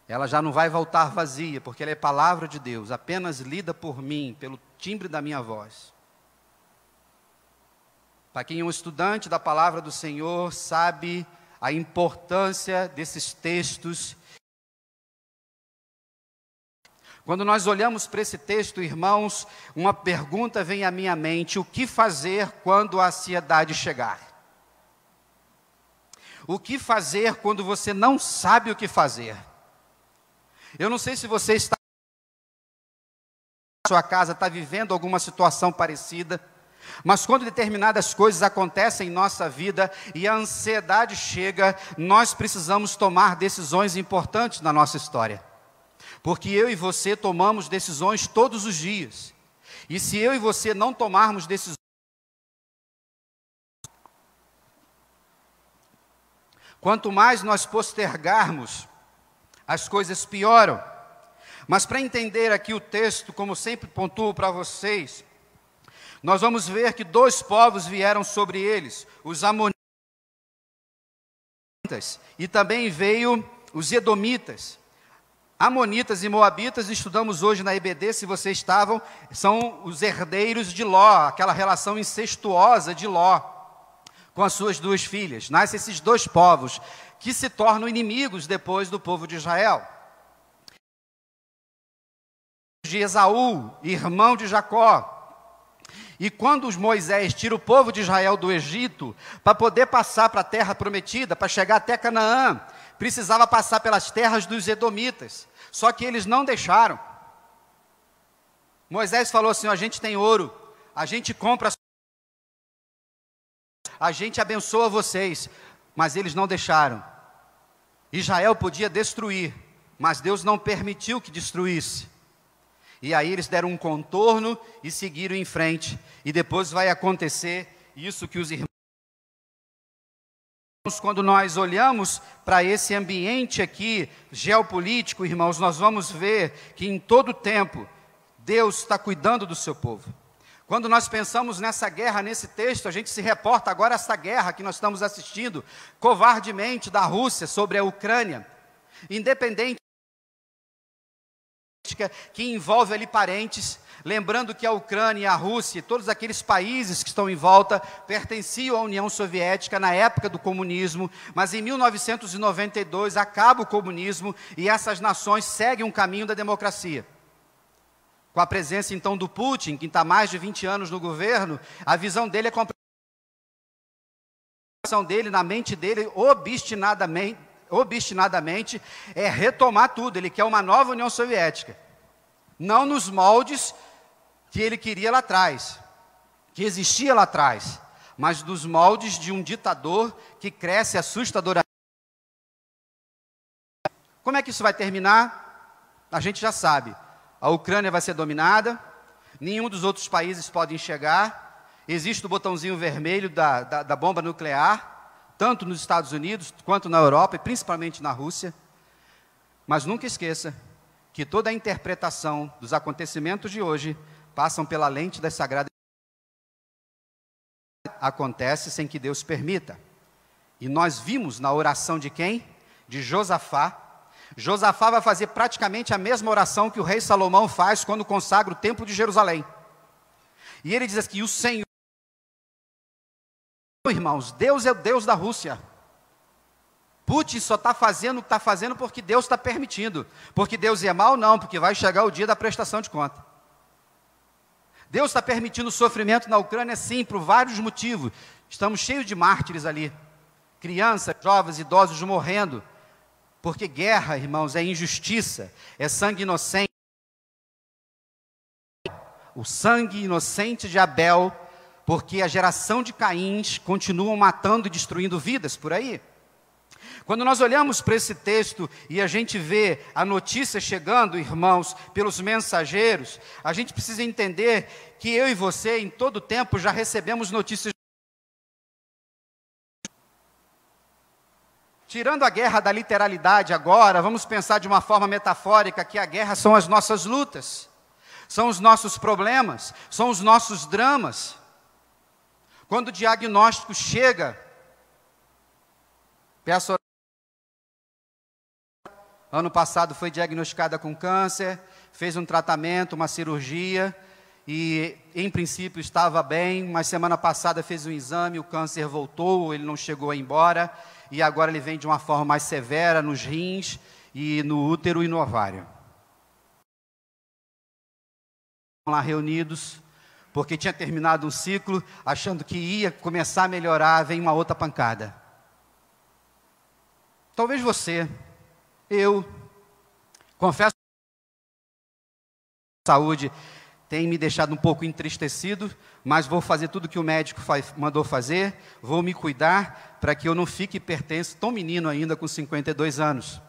Ela já não vai voltar vazia, porque ela é palavra de Deus, apenas lida por mim, pelo timbre da minha voz. Para quem é um estudante da palavra do Senhor, sabe a importância desses textos. Quando nós olhamos para esse texto, irmãos, uma pergunta vem à minha mente: o que fazer quando a ansiedade chegar? O que fazer quando você não sabe o que fazer? Eu não sei se você está na sua casa, está vivendo alguma situação parecida, mas quando determinadas coisas acontecem em nossa vida e a ansiedade chega, nós precisamos tomar decisões importantes na nossa história. Porque eu e você tomamos decisões todos os dias. E se eu e você não tomarmos decisões, quanto mais nós postergarmos, as coisas pioram. Mas para entender aqui o texto, como sempre pontuo para vocês, nós vamos ver que 2 povos vieram sobre eles, os amonitas, e também veio os edomitas. Amonitas e moabitas, estudamos hoje na EBD, se vocês estavam, são os herdeiros de Ló, aquela relação incestuosa de Ló com as suas 2 filhas. Nascem esses 2 povos, que se tornam inimigos depois do povo de Israel. De Esaú, irmão de Jacó. E quando Moisés tira o povo de Israel do Egito, para poder passar para a terra prometida, para chegar até Canaã, precisava passar pelas terras dos edomitas. Só que eles não deixaram. Moisés falou assim: a gente tem ouro, a gente compra, a gente abençoa vocês. Mas eles não deixaram. Israel podia destruir, mas Deus não permitiu que destruísse. E aí eles deram um contorno e seguiram em frente. E depois vai acontecer isso que os irmãos... Quando nós olhamos para esse ambiente aqui, geopolítico, irmãos, nós vamos ver que em todo tempo, Deus está cuidando do seu povo. Quando nós pensamos nessa guerra, nesse texto, a gente se reporta agora a essa guerra que nós estamos assistindo, covardemente, da Rússia sobre a Ucrânia. Independente que envolve ali parentes, lembrando que a Ucrânia e a Rússia, todos aqueles países que estão em volta, pertenciam à União Soviética na época do comunismo, mas em 1992 acaba o comunismo e essas nações seguem um caminho da democracia. Com a presença então do Putin, que está há mais de 20 anos no governo, a visão dele é na mente dele, obstinadamente é retomar tudo. Ele quer uma nova União Soviética, não nos moldes que ele queria lá atrás, que existia lá atrás, mas dos moldes de um ditador que cresce assustadoramente. Como é que isso vai terminar? A gente já sabe. A Ucrânia vai ser dominada, nenhum dos outros países pode enxergar. Existe o botãozinho vermelho da bomba nuclear, tanto nos Estados Unidos quanto na Europa e principalmente na Rússia. Mas nunca esqueça que toda a interpretação dos acontecimentos de hoje passam pela lente das sagradas. Acontece sem que Deus permita. E nós vimos na oração de quem? De Josafá. Josafá vai fazer praticamente a mesma oração que o rei Salomão faz quando consagra o templo de Jerusalém. E ele diz que o Senhor, irmãos, Deus é o Deus da Rússia. Putin só está fazendo o que está fazendo porque Deus está permitindo. Porque Deus é mau? Não, porque vai chegar o dia da prestação de conta. Deus está permitindo o sofrimento na Ucrânia, sim, por vários motivos. Estamos cheios de mártires ali. Crianças, jovens, idosos morrendo. Porque guerra, irmãos, é injustiça, é sangue inocente. O sangue inocente de Abel, porque a geração de Caíns continua matando e destruindo vidas por aí. Quando nós olhamos para esse texto e a gente vê a notícia chegando, irmãos, pelos mensageiros, a gente precisa entender que eu e você, em todo tempo, já recebemos notícias. Tirando a guerra da literalidade agora, vamos pensar de uma forma metafórica que a guerra são as nossas lutas, são os nossos problemas, são os nossos dramas. Quando o diagnóstico chega, peço. Ano passado foi diagnosticada com câncer, fez um tratamento, uma cirurgia, e em princípio estava bem, mas semana passada fez um exame, o câncer voltou, ele não chegou a ir embora, e agora ele vem de uma forma mais severa nos rins, e no útero e no ovário. Lá reunidos, porque tinha terminado um ciclo, achando que ia começar a melhorar, vem uma outra pancada. Talvez você, eu, confesso que a saúde tem me deixado um pouco entristecido, mas vou fazer tudo que o médico mandou fazer, vou me cuidar para que eu não fique hipertenso, tão menino ainda com 52 anos.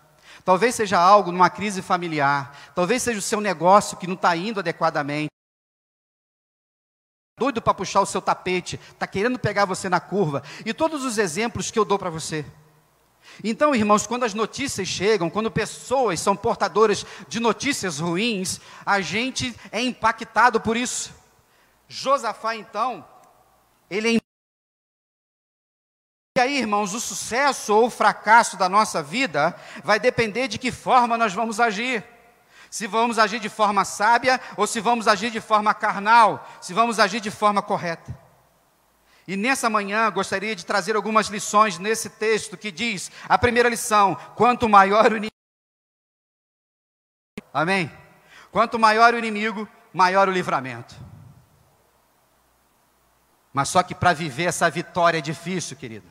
Talvez seja algo numa crise familiar, talvez seja o seu negócio que não está indo adequadamente. Doido para puxar o seu tapete, está querendo pegar você na curva, e todos os exemplos que eu dou para você. Então, irmãos, quando as notícias chegam, quando pessoas são portadoras de notícias ruins, a gente é impactado por isso. Josafá, então, ele é. E aí, irmãos, o sucesso ou o fracasso da nossa vida vai depender de que forma nós vamos agir. Se vamos agir de forma sábia ou se vamos agir de forma carnal, se vamos agir de forma correta. E nessa manhã gostaria de trazer algumas lições nesse texto que diz, a primeira lição, quanto maior o inimigo, amém? Quanto maior o inimigo, maior o livramento. Mas só que para viver essa vitória é difícil, querido.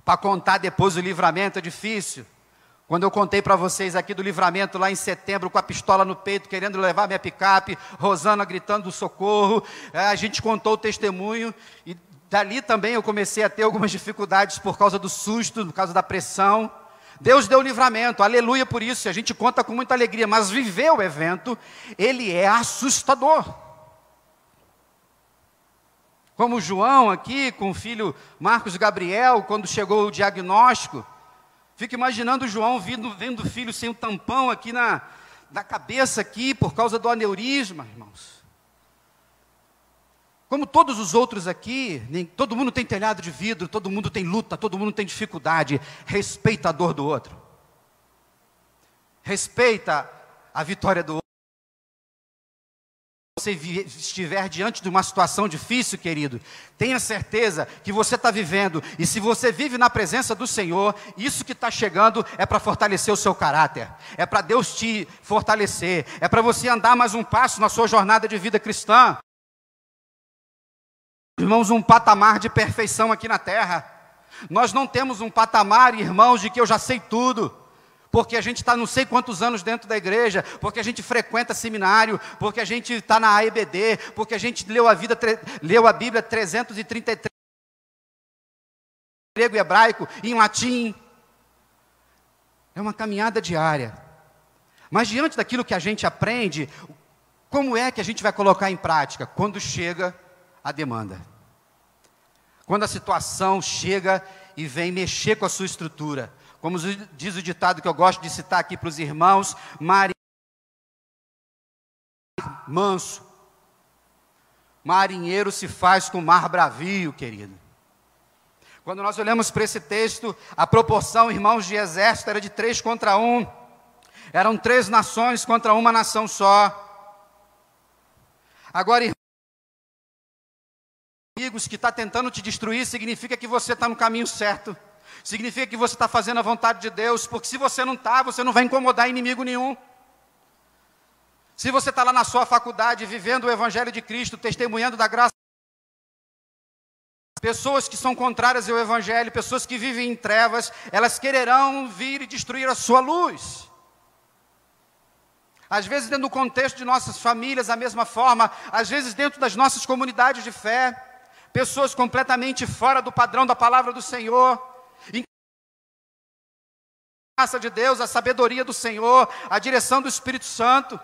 Para contar depois o livramento é difícil. Quando eu contei para vocês aqui do livramento lá em setembro, com a pistola no peito, querendo levar minha picape, Rosana gritando do socorro, a gente contou o testemunho, e dali também eu comecei a ter algumas dificuldades por causa do susto, por causa da pressão. Deus deu livramento, aleluia por isso, a gente conta com muita alegria, mas viver o evento, ele é assustador. Como João aqui, com o filho Marcos Gabriel, quando chegou o diagnóstico, fico imaginando o João vendo o filho sem um tampão aqui na cabeça aqui, por causa do aneurisma, irmãos. Como todos os outros aqui, todo mundo tem telhado de vidro, todo mundo tem luta, todo mundo tem dificuldade. Respeita a dor do outro. Respeita a vitória do outro. Se você estiver diante de uma situação difícil, querido, tenha certeza que você está vivendo. E se você vive na presença do Senhor, isso que está chegando é para fortalecer o seu caráter. É para Deus te fortalecer. É para você andar mais um passo na sua jornada de vida cristã. Irmãos, um patamar de perfeição aqui na terra. Nós não temos um patamar, irmãos, de que eu já sei tudo. Porque a gente está não sei quantos anos dentro da igreja, porque a gente frequenta seminário, porque a gente está na AEBD, porque a gente leu a Bíblia 333 grego e hebraico, em latim. É uma caminhada diária. Mas diante daquilo que a gente aprende, Como é que a gente vai colocar em prática? Quando chega a demanda. Quando a situação chega e vem mexer com a sua estrutura. Como diz o ditado que eu gosto de citar aqui para os irmãos, manso. Marinheiro se faz com mar bravio, querido. Quando nós olhamos para esse texto, a proporção, irmãos, de exército era de 3 contra 1. Eram 3 nações contra uma nação só. Agora, amigos que está tentando te destruir, significa que você está no caminho certo. Significa que você está fazendo a vontade de Deus, porque se você não está, você não vai incomodar inimigo nenhum. Se você está lá na sua faculdade, vivendo o Evangelho de Cristo, testemunhando da graça, pessoas que são contrárias ao Evangelho, pessoas que vivem em trevas, elas quererão vir e destruir a sua luz. Às vezes dentro do contexto de nossas famílias, da mesma forma, às vezes dentro das nossas comunidades de fé, pessoas completamente fora do padrão da palavra do Senhor, a graça de Deus, a sabedoria do Senhor, a direção do Espírito Santo.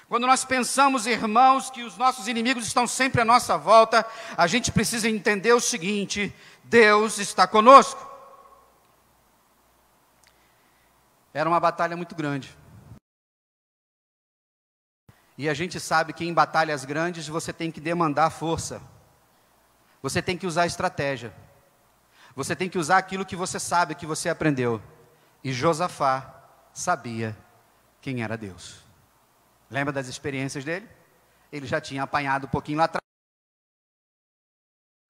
Quando nós pensamos, irmãos, que os nossos inimigos estão sempre à nossa volta, a gente precisa entender o seguinte: Deus está conosco. Era uma batalha muito grande. E a gente sabe que em batalhas grandes você tem que demandar força. Você tem que usar estratégia. Você tem que usar aquilo que você sabe, que você aprendeu. E Josafá sabia quem era Deus. Lembra das experiências dele? Ele já tinha apanhado um pouquinho lá atrás.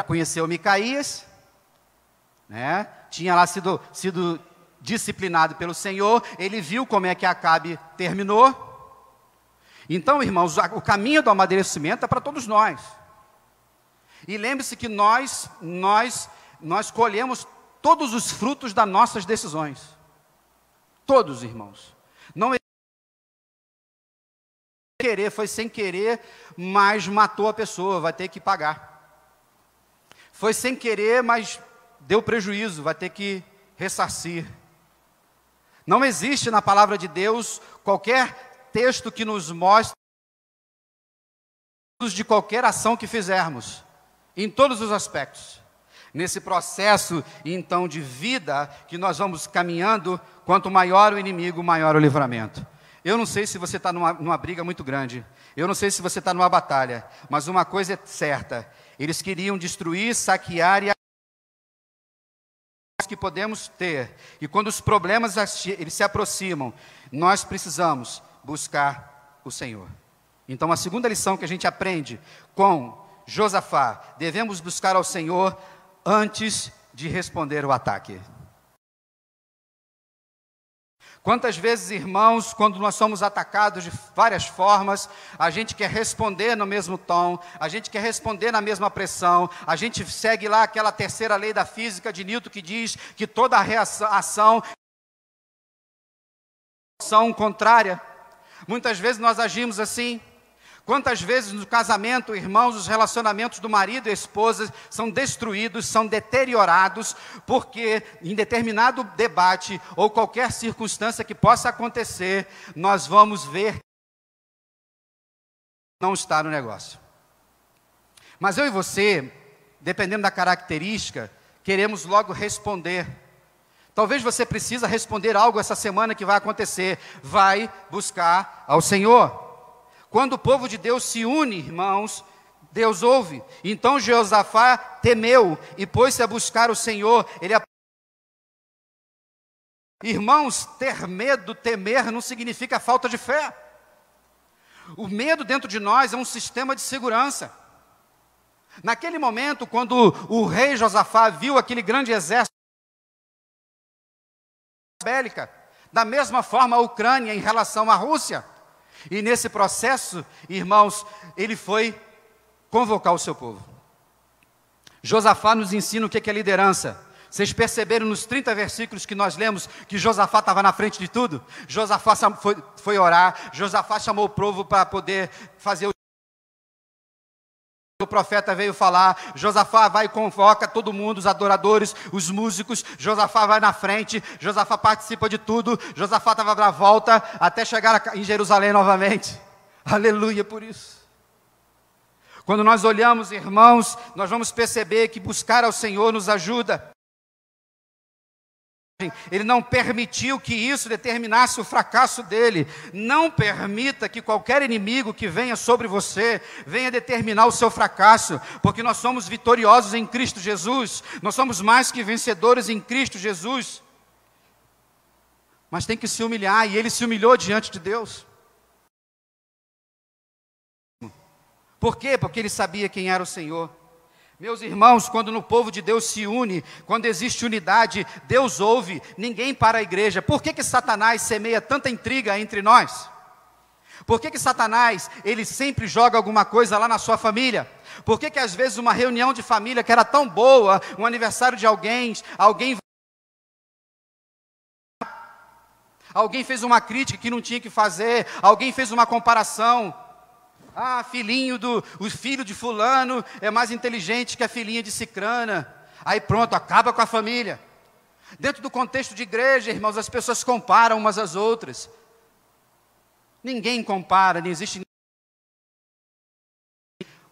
Conheceu Micaías, né? Tinha lá sido disciplinado pelo Senhor. Ele viu como é que Acabe terminou. Então, irmãos, o caminho do amadurecimento é para todos nós. E lembre-se que nós colhemos todos os frutos das nossas decisões. Todos, irmãos. Não querer, foi sem querer, mas matou a pessoa, vai ter que pagar. Foi sem querer, mas deu prejuízo, vai ter que ressarcir. Não existe na palavra de Deus qualquer texto que nos mostre de qualquer ação que fizermos, em todos os aspectos. Nesse processo, então, de vida que nós vamos caminhando, quanto maior o inimigo, maior o livramento. Eu não sei se você está numa briga muito grande, eu não sei se você está numa batalha, mas uma coisa é certa: eles queriam destruir, saquear e que podemos ter. E quando os problemas eles se aproximam, nós precisamos buscar o Senhor. Então, a segunda lição que a gente aprende com Josafá: devemos buscar ao Senhor antes de responder o ataque. Quantas vezes, irmãos, quando nós somos atacados de várias formas, a gente quer responder no mesmo tom, a gente quer responder na mesma pressão, a gente segue lá aquela terceira lei da física de Newton que diz que toda ação contrária. Muitas vezes nós agimos assim. Quantas vezes no casamento, irmãos, os relacionamentos do marido e esposa são destruídos, são deteriorados, porque em determinado debate ou qualquer circunstância que possa acontecer, nós vamos ver que não está no negócio. Mas eu e você, dependendo da característica, queremos logo responder. Talvez você precisa responder algo essa semana que vai acontecer. Vai buscar ao Senhor. Quando o povo de Deus se une, irmãos, Deus ouve. Então Josafá temeu e pôs-se a buscar o Senhor. Irmãos, ter medo, temer, não significa falta de fé. O medo dentro de nós é um sistema de segurança. Naquele momento, quando o rei Josafá viu aquele grande exército bélica, da mesma forma a Ucrânia em relação à Rússia, e nesse processo, irmãos, ele foi convocar o seu povo. Josafá nos ensina o que é liderança. Vocês perceberam nos 30 versículos que nós lemos que Josafá estava na frente de tudo? Josafá foi orar, Josafá chamou o povo para poder fazer o profeta veio falar, Josafá vai e convoca todo mundo, os adoradores, os músicos, Josafá vai na frente, Josafá participa de tudo, Josafá estava na volta até chegar em Jerusalém novamente. Aleluia por isso. Quando nós olhamos, irmãos, nós vamos perceber que buscar ao Senhor nos ajuda. Ele não permitiu que isso determinasse o fracasso dele. Não permita que qualquer inimigo que venha sobre você venha determinar o seu fracasso, porque nós somos vitoriosos em Cristo Jesus. Nós somos mais que vencedores em Cristo Jesus. Mas tem que se humilhar, e ele se humilhou diante de Deus. Por quê? Porque ele sabia quem era o Senhor. Meus irmãos, quando no povo de Deus se une, quando existe unidade, Deus ouve, ninguém para a igreja. Por que Satanás semeia tanta intriga entre nós? Por que Satanás, ele sempre joga alguma coisa lá na sua família? Por que às vezes uma reunião de família que era tão boa, um aniversário de alguém fez uma crítica que não tinha que fazer, alguém fez uma comparação. Ah, o filho de fulano é mais inteligente que a filhinha de cicrana. Aí pronto, acaba com a família. Dentro do contexto de igreja, irmãos, as pessoas comparam umas às outras. Ninguém compara, nem existe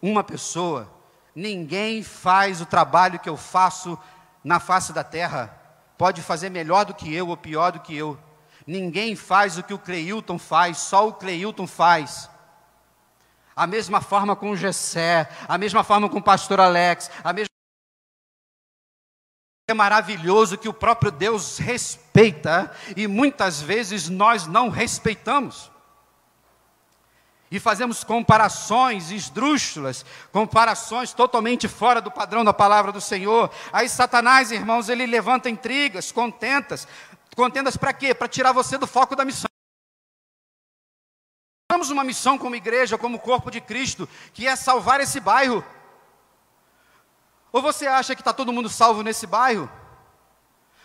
uma pessoa. Ninguém faz o trabalho que eu faço na face da terra. Pode fazer melhor do que eu ou pior do que eu. Ninguém faz o que o Cleilton faz, só o Cleilton faz. A mesma forma com o Gessé, a mesma forma com o pastor Alex, é maravilhoso que o próprio Deus respeita, e muitas vezes nós não respeitamos. E fazemos comparações esdrúxulas, comparações totalmente fora do padrão da palavra do Senhor. Aí Satanás, irmãos, ele levanta intrigas, contendas para quê? Para tirar você do foco da missão. Temos uma missão como igreja, como corpo de Cristo, que é salvar esse bairro. Ou você acha que está todo mundo salvo nesse bairro?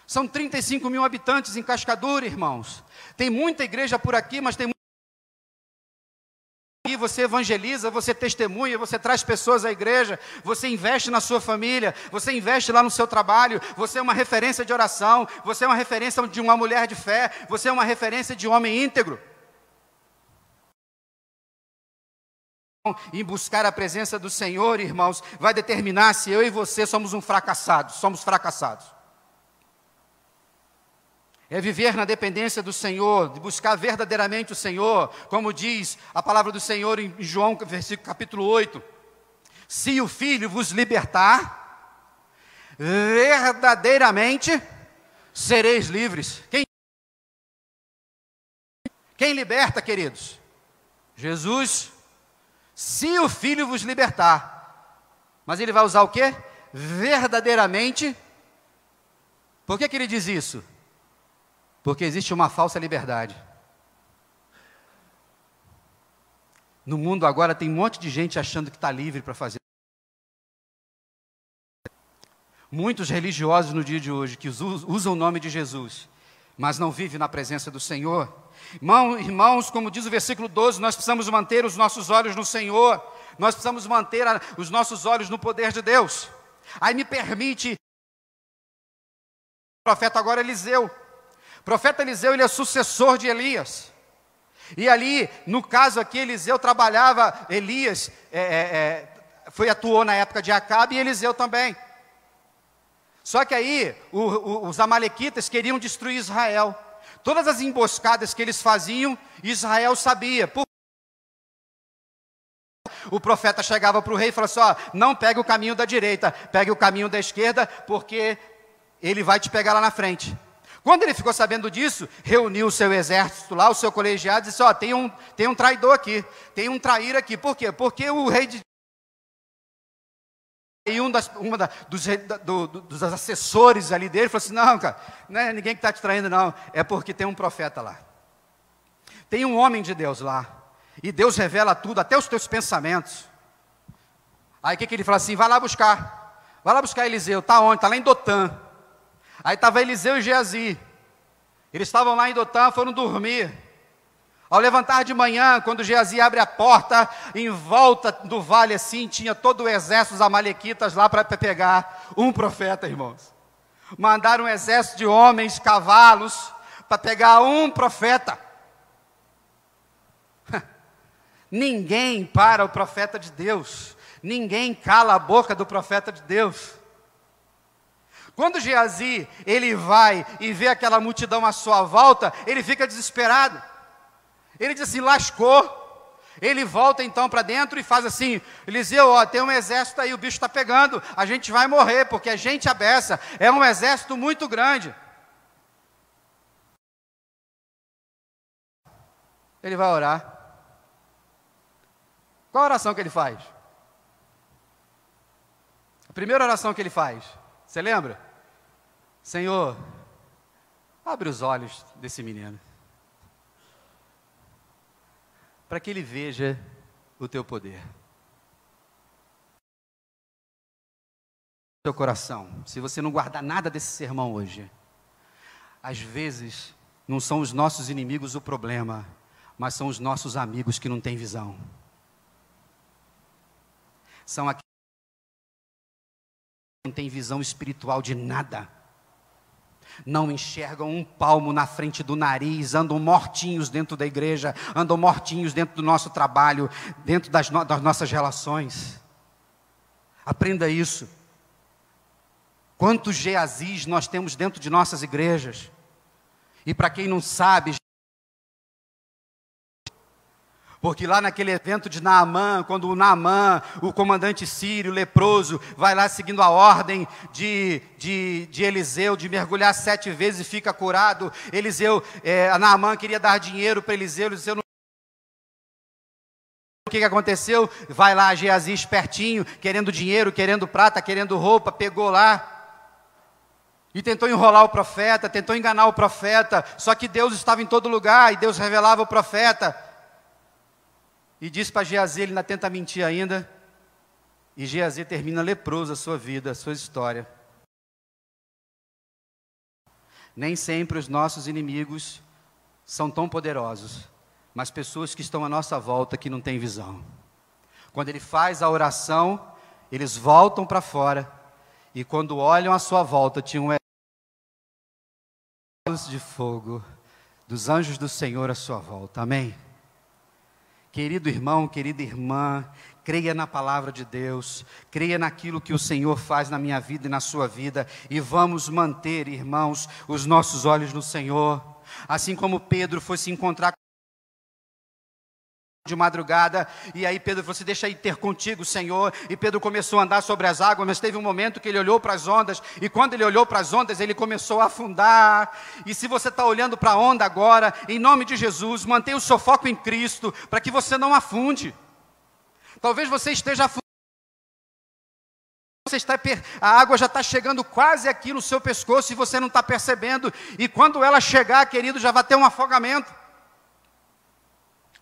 São 35 mil habitantes em Cascadura, irmãos. Tem muita igreja por aqui, mas tem e você evangeliza, você testemunha, você traz pessoas à igreja, você investe na sua família, você investe lá no seu trabalho, você é uma referência de oração, você é uma referência de uma mulher de fé, você é uma referência de um homem íntegro. Em buscar a presença do Senhor, irmãos, vai determinar se eu e você somos fracassados. É viver na dependência do Senhor, de buscar verdadeiramente o Senhor, como diz a palavra do Senhor em João, capítulo 8. Se o Filho vos libertar, verdadeiramente sereis livres. Quem liberta, queridos? Jesus. Se o Filho vos libertar. Mas ele vai usar o quê? Verdadeiramente. Por que ele diz isso? Porque existe uma falsa liberdade. No mundo agora tem um monte de gente achando que está livre para fazer. Muitos religiosos no dia de hoje que usam o nome de Jesus, mas não vivem na presença do Senhor. Irmãos, como diz o versículo 12, nós precisamos manter os nossos olhos no Senhor. Nós precisamos manter os nossos olhos no poder de Deus. Aí me permite, o profeta agora Eliseu. O profeta Eliseu, ele é sucessor de Elias. E ali, no caso aqui, Eliseu trabalhava, Elias atuou na época de Acabe e Eliseu também. Só que aí, os amalequitas queriam destruir Israel. Todas as emboscadas que eles faziam, Israel sabia. O profeta chegava para o rei e falava assim, não pegue o caminho da direita, pegue o caminho da esquerda, porque ele vai te pegar lá na frente. Quando ele ficou sabendo disso, reuniu o seu exército lá, o seu colegiado, e disse, tem um traidor aqui, tem um traíra aqui. Por quê? Porque o rei de... E dos assessores ali dele falou assim, não, cara, não é ninguém que está te traindo não, é porque tem um profeta lá. Tem um homem de Deus lá. E Deus revela tudo, até os teus pensamentos. Aí o que ele fala assim, vai lá buscar Eliseu, está onde? Está lá em Dotã. Aí estava Eliseu e Geazi. Eles estavam lá em Dotã, foram dormir. Ao levantar de manhã, quando Geazi abre a porta, em volta do vale assim, tinha todo o exército dos amalequitas lá para pegar um profeta, irmãos. Mandaram um exército de homens, cavalos, para pegar um profeta. Ninguém para o profeta de Deus. Ninguém cala a boca do profeta de Deus. Quando Geazi, ele vai e vê aquela multidão à sua volta, ele fica desesperado. Ele diz assim, lascou. Ele volta então para dentro e faz assim, Eliseu, ó, tem um exército aí, o bicho está pegando, a gente vai morrer, porque é gente à beça, é um exército muito grande. Ele vai orar. Qual a oração que ele faz? A primeira oração que ele faz, você lembra? Senhor, abre os olhos desse menino, para que ele veja o teu poder. Teu coração, se você não guardar nada desse sermão hoje, às vezes não são os nossos inimigos o problema, mas são os nossos amigos que não têm visão. São aqueles que não têm visão espiritual de nada. Não enxergam um palmo na frente do nariz, andam mortinhos dentro da igreja, andam mortinhos dentro do nosso trabalho, dentro das nossas relações. Aprenda isso. Quantos Geazis nós temos dentro de nossas igrejas? E para quem não sabe, porque lá naquele evento de Naamã, quando o Naamã, o comandante sírio, leproso, vai lá seguindo a ordem de Eliseu, de mergulhar 7 vezes e fica curado, Naamã queria dar dinheiro para Eliseu não... O que aconteceu? Vai lá Geazi espertinho, querendo dinheiro, querendo prata, querendo roupa, pegou lá, e tentou enrolar o profeta, tentou enganar o profeta, só que Deus estava em todo lugar, e Deus revelava o profeta, e diz para Geazi, ele ainda tenta mentir ainda, e Geazi termina leproso a sua vida, a sua história. Nem sempre os nossos inimigos são tão poderosos, mas pessoas que estão à nossa volta que não têm visão. Quando ele faz a oração, eles voltam para fora, e quando olham à sua volta, tinham de fogo dos anjos do Senhor à sua volta. Amém? Querido irmão, querida irmã, creia na palavra de Deus, creia naquilo que o Senhor faz na minha vida e na sua vida, e vamos manter, irmãos, os nossos olhos no Senhor. Assim como Pedro foi se encontrar de madrugada, e aí Pedro falou assim, deixa eu ter contigo, Senhor, e Pedro começou a andar sobre as águas, mas teve um momento que ele olhou para as ondas, e quando ele olhou para as ondas, ele começou a afundar. E se você está olhando para a onda agora, em nome de Jesus, mantenha o seu foco em Cristo, para que você não afunde. Talvez você esteja afundando, a água já está chegando quase aqui no seu pescoço, e você não está percebendo, e quando ela chegar, querido, já vai ter um afogamento.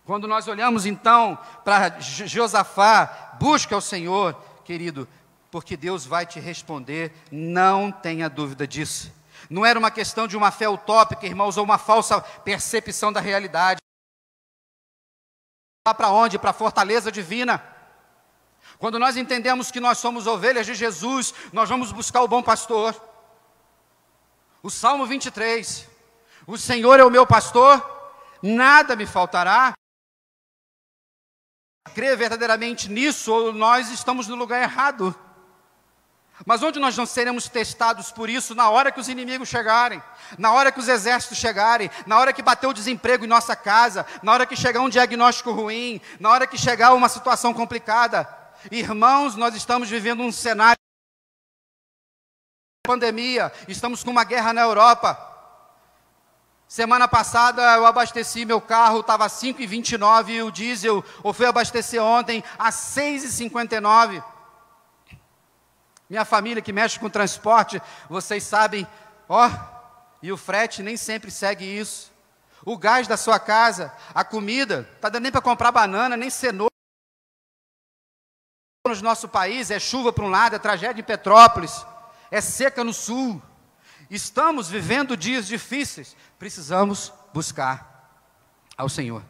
Quando nós olhamos então para Josafá, busca o Senhor, querido, porque Deus vai te responder, não tenha dúvida disso. Não era uma questão de uma fé utópica, irmãos, ou uma falsa percepção da realidade. Lá para onde? Para a fortaleza divina. Quando nós entendemos que nós somos ovelhas de Jesus, nós vamos buscar o bom pastor. O Salmo 23, o Senhor é o meu pastor, nada me faltará. Crer verdadeiramente nisso, ou nós estamos no lugar errado. Mas onde nós não seremos testados por isso? Na hora que os inimigos chegarem, na hora que os exércitos chegarem, na hora que bater o desemprego em nossa casa, na hora que chegar um diagnóstico ruim, na hora que chegar uma situação complicada. Irmãos, nós estamos vivendo um cenário de pandemia, estamos com uma guerra na Europa. Semana passada eu abasteci meu carro, estava 5,29 e o diesel, ou fui abastecer ontem, a 6,59. Minha família que mexe com transporte, vocês sabem, e o frete nem sempre segue isso. O gás da sua casa, a comida, está dando nem para comprar banana, nem cenoura. No nosso país é chuva para um lado, é tragédia em Petrópolis, é seca no sul. Estamos vivendo dias difíceis, precisamos buscar ao Senhor.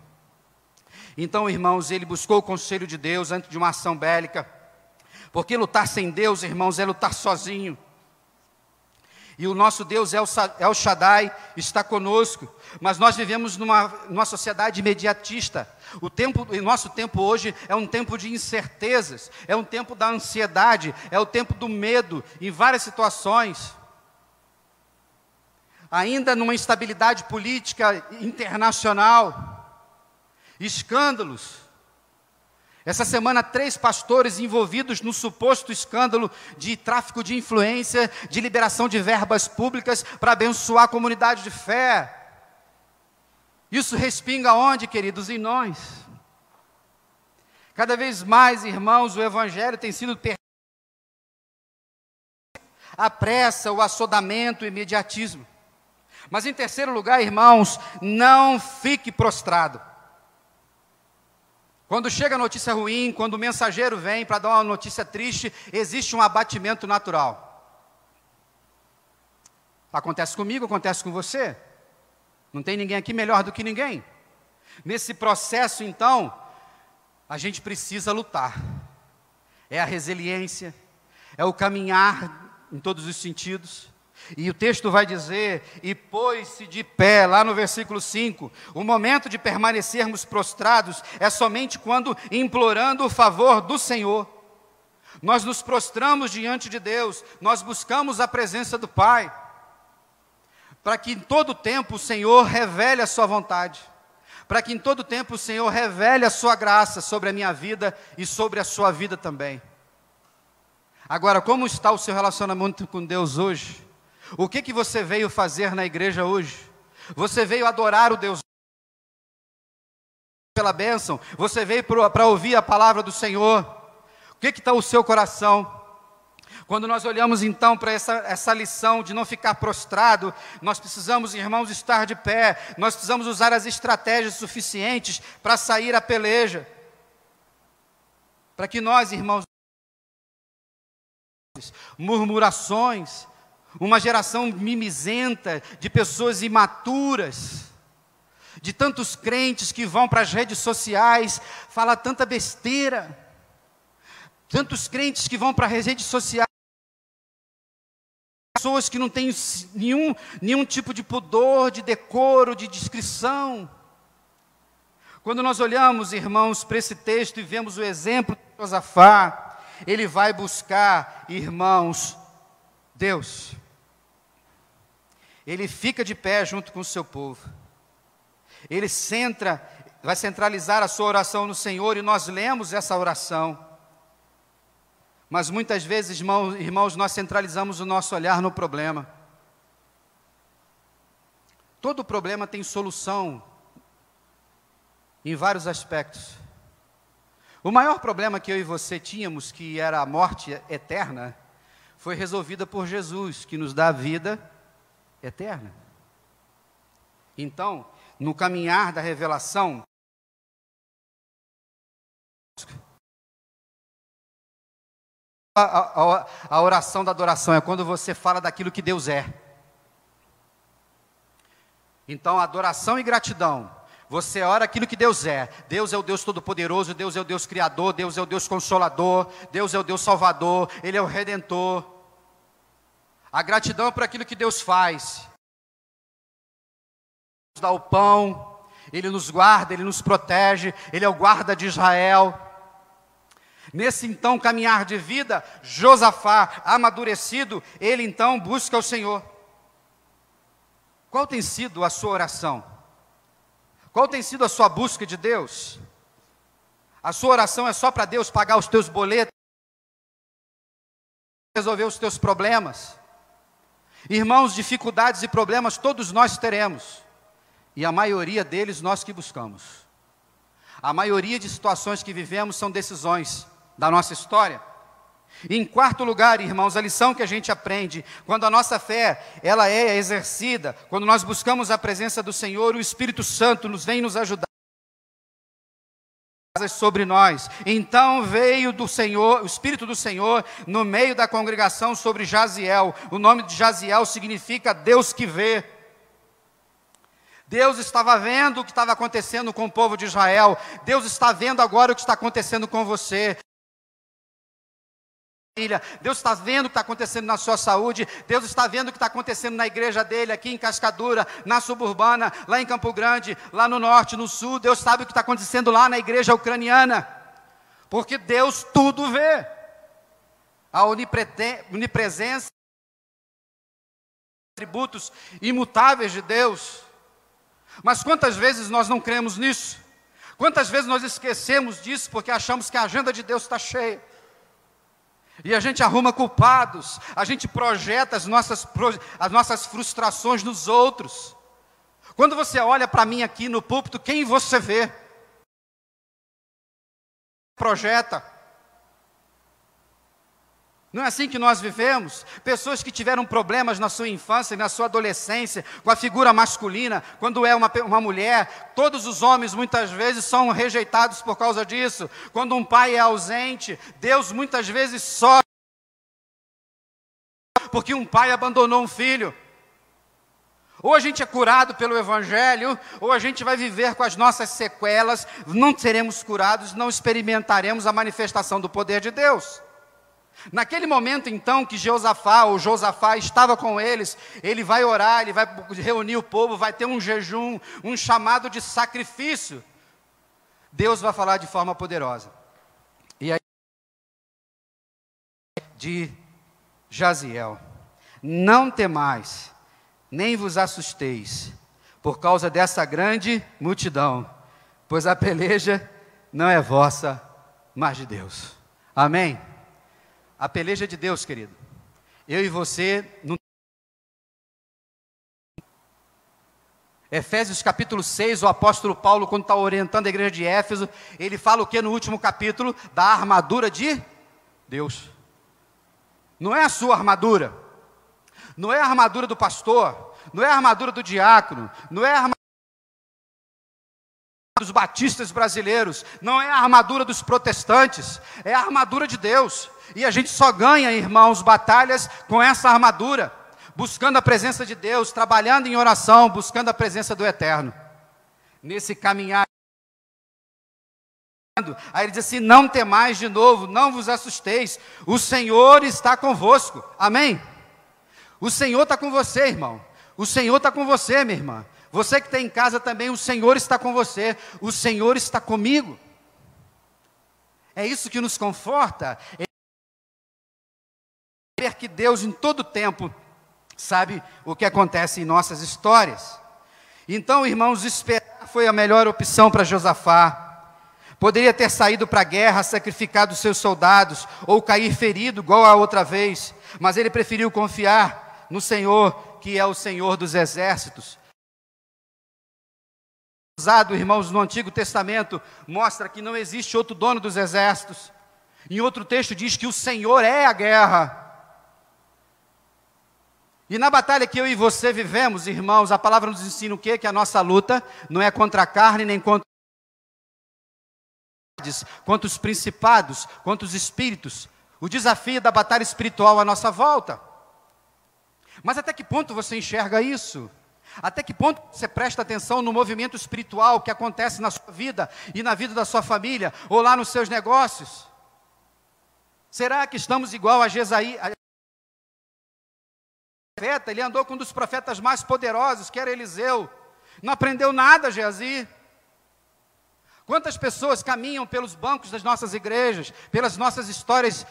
Então, irmãos, ele buscou o conselho de Deus antes de uma ação bélica, porque lutar sem Deus, irmãos, é lutar sozinho. E o nosso Deus El Shaddai está conosco, mas nós vivemos numa sociedade imediatista. O nosso tempo hoje é um tempo de incertezas, é um tempo da ansiedade, é o tempo do medo em várias situações. Ainda numa instabilidade política internacional, escândalos. Essa semana, 3 pastores envolvidos no suposto escândalo de tráfico de influência, de liberação de verbas públicas para abençoar a comunidade de fé. Isso respinga onde, queridos? Em nós. Cada vez mais, irmãos, o evangelho tem sido a pressa, o assodamento, o imediatismo. Mas em terceiro lugar, irmãos, não fique prostrado. Quando chega a notícia ruim, quando o mensageiro vem para dar uma notícia triste, existe um abatimento natural. Acontece comigo, acontece com você. Não tem ninguém aqui melhor do que ninguém. Nesse processo, então, a gente precisa lutar. É a resiliência, é o caminhar em todos os sentidos. E o texto vai dizer, e pôs-se de pé, lá no versículo 5, o momento de permanecermos prostrados é somente quando implorando o favor do Senhor. Nós nos prostramos diante de Deus, nós buscamos a presença do Pai, para que em todo tempo o Senhor revele a sua vontade, para que em todo tempo o Senhor revele a sua graça sobre a minha vida e sobre a sua vida também. Agora, como está o seu relacionamento com Deus hoje? O que você veio fazer na igreja hoje? Você veio adorar o Deus pela bênção? Você veio para ouvir a palavra do Senhor? O que está o seu coração? Quando nós olhamos então para essa lição de não ficar prostrado, nós precisamos, irmãos, estar de pé. Nós precisamos usar as estratégias suficientes para sair à peleja. Para que nós, irmãos, murmurações, uma geração mimizenta, de pessoas imaturas, de tantos crentes que vão para as redes sociais, falar tanta besteira, tantos crentes que vão para as redes sociais, pessoas que não têm nenhum tipo de pudor, de decoro, de discrição. Quando nós olhamos, irmãos, para esse texto e vemos o exemplo de Josafá, ele vai buscar, irmãos, Deus. Ele fica de pé junto com o seu povo. Ele vai centralizar a sua oração no Senhor, e nós lemos essa oração. Mas muitas vezes, irmãos, nós centralizamos o nosso olhar no problema. Todo problema tem solução em vários aspectos. O maior problema que eu e você tínhamos, que era a morte eterna, foi resolvida por Jesus, que nos dá a vida eterna. Então, no caminhar da revelação, a oração da adoração é quando você fala daquilo que Deus é. Então, adoração e gratidão, você ora aquilo que Deus é. Deus é o Deus Todo-Poderoso, Deus é o Deus Criador, Deus é o Deus Consolador, Deus é o Deus Salvador, Ele é o Redentor. A gratidão é por aquilo que Deus faz. Ele nos dá o pão, Ele nos guarda, Ele nos protege, Ele é o guarda de Israel. Nesse então caminhar de vida, Josafá, amadurecido, ele então busca o Senhor. Qual tem sido a sua oração? Qual tem sido a sua busca de Deus? A sua oração é só para Deus pagar os teus boletos, resolver os teus problemas? Irmãos, dificuldades e problemas todos nós teremos, e a maioria deles nós que buscamos. A maioria de situações que vivemos são decisões da nossa história. E em quarto lugar, irmãos, a lição que a gente aprende, quando a nossa fé ela é exercida, quando nós buscamos a presença do Senhor, o Espírito Santo vem nos ajudar sobre nós. Então veio do Senhor, o Espírito do Senhor, no meio da congregação sobre Jaziel. O nome de Jaziel significa Deus que vê. Deus estava vendo o que estava acontecendo com o povo de Israel. Deus está vendo agora o que está acontecendo com você. família, Deus está vendo o que está acontecendo na sua saúde, Deus está vendo o que está acontecendo na igreja dele, aqui em Cascadura, na suburbana, lá em Campo Grande, lá no norte, no sul. Deus sabe o que está acontecendo lá na igreja ucraniana, porque Deus tudo vê. A onipresença, atributos imutáveis de Deus. Mas quantas vezes nós não cremos nisso? Quantas vezes nós esquecemos disso porque achamos que a agenda de Deus está cheia? E a gente arruma culpados, a gente projeta as nossas frustrações nos outros. Quando você olha para mim aqui no púlpito, quem você vê? Projeta. Não é assim que nós vivemos? Pessoas que tiveram problemas na sua infância, na sua adolescência, com a figura masculina, quando é uma mulher, todos os homens muitas vezes são rejeitados por causa disso. Quando um pai é ausente, Deus muitas vezes sofre porque um pai abandonou um filho. Ou a gente é curado pelo Evangelho, ou a gente vai viver com as nossas sequelas, não seremos curados, não experimentaremos a manifestação do poder de Deus. Naquele momento então que Josafá estava com eles, ele vai orar, ele vai reunir o povo, vai ter um jejum, um chamado de sacrifício. Deus vai falar de forma poderosa. E aí, de Jaziel: não temais, nem vos assusteis, por causa dessa grande multidão, pois a peleja não é vossa, mas de Deus. Amém? A peleja de Deus, querido. Eu e você, no Efésios capítulo 6, o apóstolo Paulo, quando está orientando a igreja de Éfeso, ele fala o que no último capítulo? Da armadura de Deus. Não é a sua armadura, não é a armadura do pastor, não é a armadura do diácono, não é a armadura dos batistas brasileiros, não é a armadura dos protestantes, é a armadura de Deus. E a gente só ganha, irmãos, batalhas com essa armadura, buscando a presença de Deus, trabalhando em oração, buscando a presença do Eterno. Nesse caminhar, aí ele diz assim: não temais, de novo, não vos assusteis, o Senhor está convosco. Amém? O Senhor está com você, irmão. O Senhor está com você, minha irmã. Você que está em casa também, o Senhor está com você. O Senhor está comigo. É isso que nos conforta. É ver que Deus em todo tempo sabe o que acontece em nossas histórias. Então, irmãos, esperar foi a melhor opção para Josafá. Poderia ter saído para a guerra, sacrificado seus soldados, ou cair ferido igual a outra vez, mas ele preferiu confiar no Senhor, que é o Senhor dos exércitos. Usado, irmãos, no Antigo Testamento, mostra que não existe outro dono dos exércitos. Em outro texto diz que o Senhor é a guerra. E na batalha que eu e você vivemos, irmãos, a palavra nos ensina o quê? Que a nossa luta não é contra a carne, nem contra os principados, contra os espíritos. O desafio da batalha espiritual à nossa volta. Mas até que ponto você enxerga isso? Até que ponto você presta atenção no movimento espiritual que acontece na sua vida e na vida da sua família, ou lá nos seus negócios? Será que estamos igual a Jesaí? Ele andou com um dos profetas mais poderosos, que era Eliseu. Não aprendeu nada, Geazi. Quantas pessoas caminham pelos bancos das nossas igrejas, pelas nossas histórias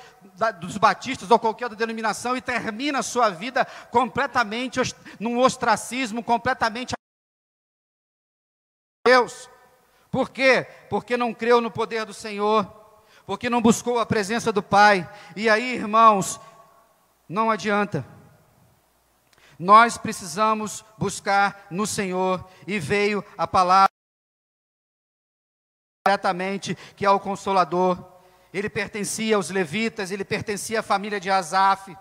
dos batistas ou qualquer outra denominação, e termina a sua vida completamente num ostracismo, completamente Deus. Por quê? Porque não creu no poder do Senhor, porque não buscou a presença do Pai. E aí, irmãos, não adianta. Nós precisamos buscar no Senhor, e veio a palavra diretamente, que é o Consolador. Ele pertencia aos levitas, ele pertencia à família de Asaf.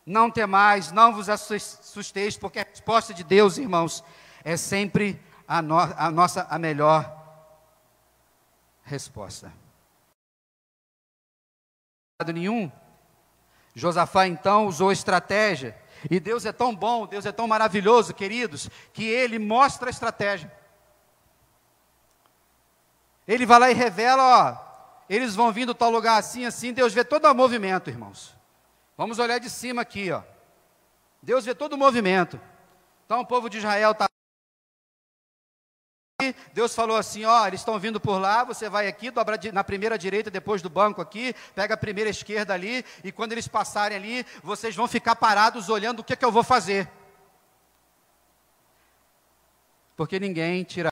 Não temais, não vos assusteis, porque a resposta de Deus, irmãos, é sempre a melhor resposta. Nenhum. Josafá então usou estratégia, e Deus é tão bom, Deus é tão maravilhoso, queridos, que Ele mostra a estratégia. Ele vai lá e revela: eles vão vindo tal lugar assim, assim, Deus vê todo o movimento, irmãos. Vamos olhar de cima aqui, ó. Deus vê todo o movimento. Então o povo de Israel está... Deus falou assim, ó, eles estão vindo por lá, você vai aqui, dobra na primeira direita, depois do banco aqui, pega a primeira esquerda ali, e quando eles passarem ali, vocês vão ficar parados olhando o que eu vou fazer. Porque ninguém tira...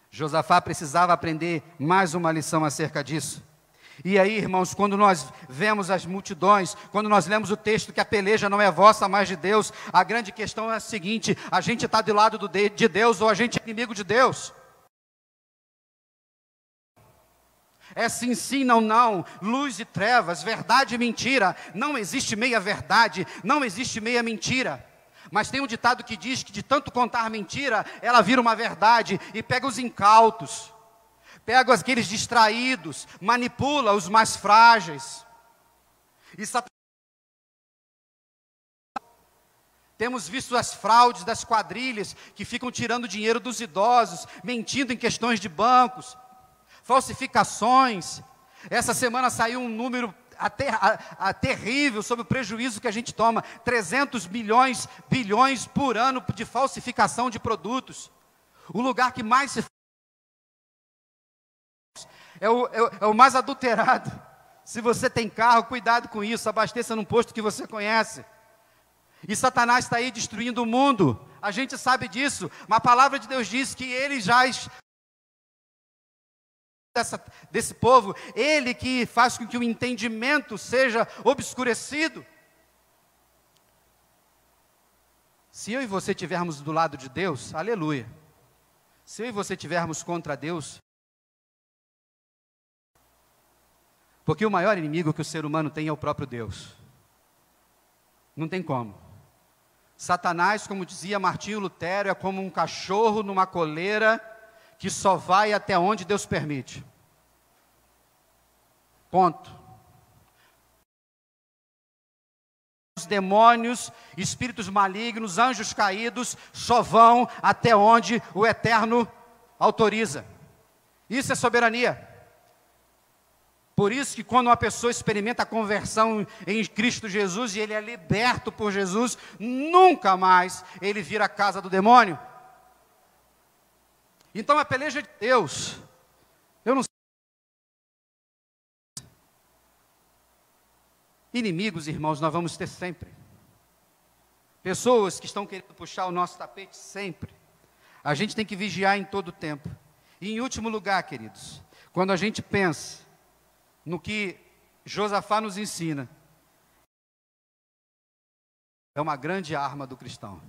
Josafá precisava aprender mais uma lição acerca disso. E aí, irmãos, quando nós vemos as multidões, quando nós lemos o texto que a peleja não é vossa, mas de Deus, a grande questão é a seguinte: a gente está do lado de Deus ou a gente é inimigo de Deus? É sim, sim, não, não, luz e trevas, verdade e mentira. Não existe meia verdade, não existe meia mentira. Mas tem um ditado que diz que de tanto contar mentira, ela vira uma verdade e pega os incautos, pega aqueles distraídos, manipula os mais frágeis. E temos visto as fraudes das quadrilhas que ficam tirando dinheiro dos idosos, mentindo em questões de bancos, falsificações. Essa semana saiu um número terrível sobre o prejuízo que a gente toma, 300 bilhões por ano de falsificação de produtos. O lugar que mais se é o mais adulterado. Se você tem carro, cuidado com isso, abasteça num posto que você conhece. E Satanás está aí destruindo o mundo, a gente sabe disso, mas a palavra de Deus diz que ele já... desse povo, ele que faz com que o entendimento seja obscurecido. Se eu e você estivermos do lado de Deus, aleluia. Se eu e você estivermos contra Deus, porque o maior inimigo que o ser humano tem é o próprio Deus. Não tem como. Satanás, como dizia Martinho Lutero, é como um cachorro numa coleira que só vai até onde Deus permite. Ponto. Os demônios, espíritos malignos, anjos caídos, só vão até onde o Eterno autoriza. Isso é soberania. Por isso que quando uma pessoa experimenta a conversão em Cristo Jesus e ele é liberto por Jesus, nunca mais ele vira a casa do demônio. Então a peleja de Deus, eu não sei. Inimigos, irmãos, nós vamos ter sempre. Pessoas que estão querendo puxar o nosso tapete sempre. A gente tem que vigiar em todo o tempo. E em último lugar, queridos, quando a gente pensa no que Josafá nos ensina, é uma grande arma do cristão.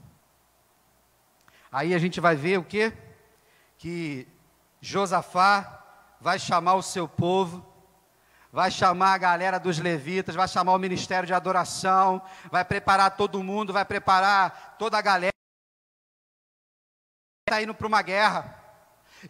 Aí a gente vai ver o quê? Que Josafá vai chamar o seu povo, vai chamar a galera dos levitas, vai chamar o ministério de adoração, vai preparar todo mundo, vai preparar toda a galera. Está indo para uma guerra.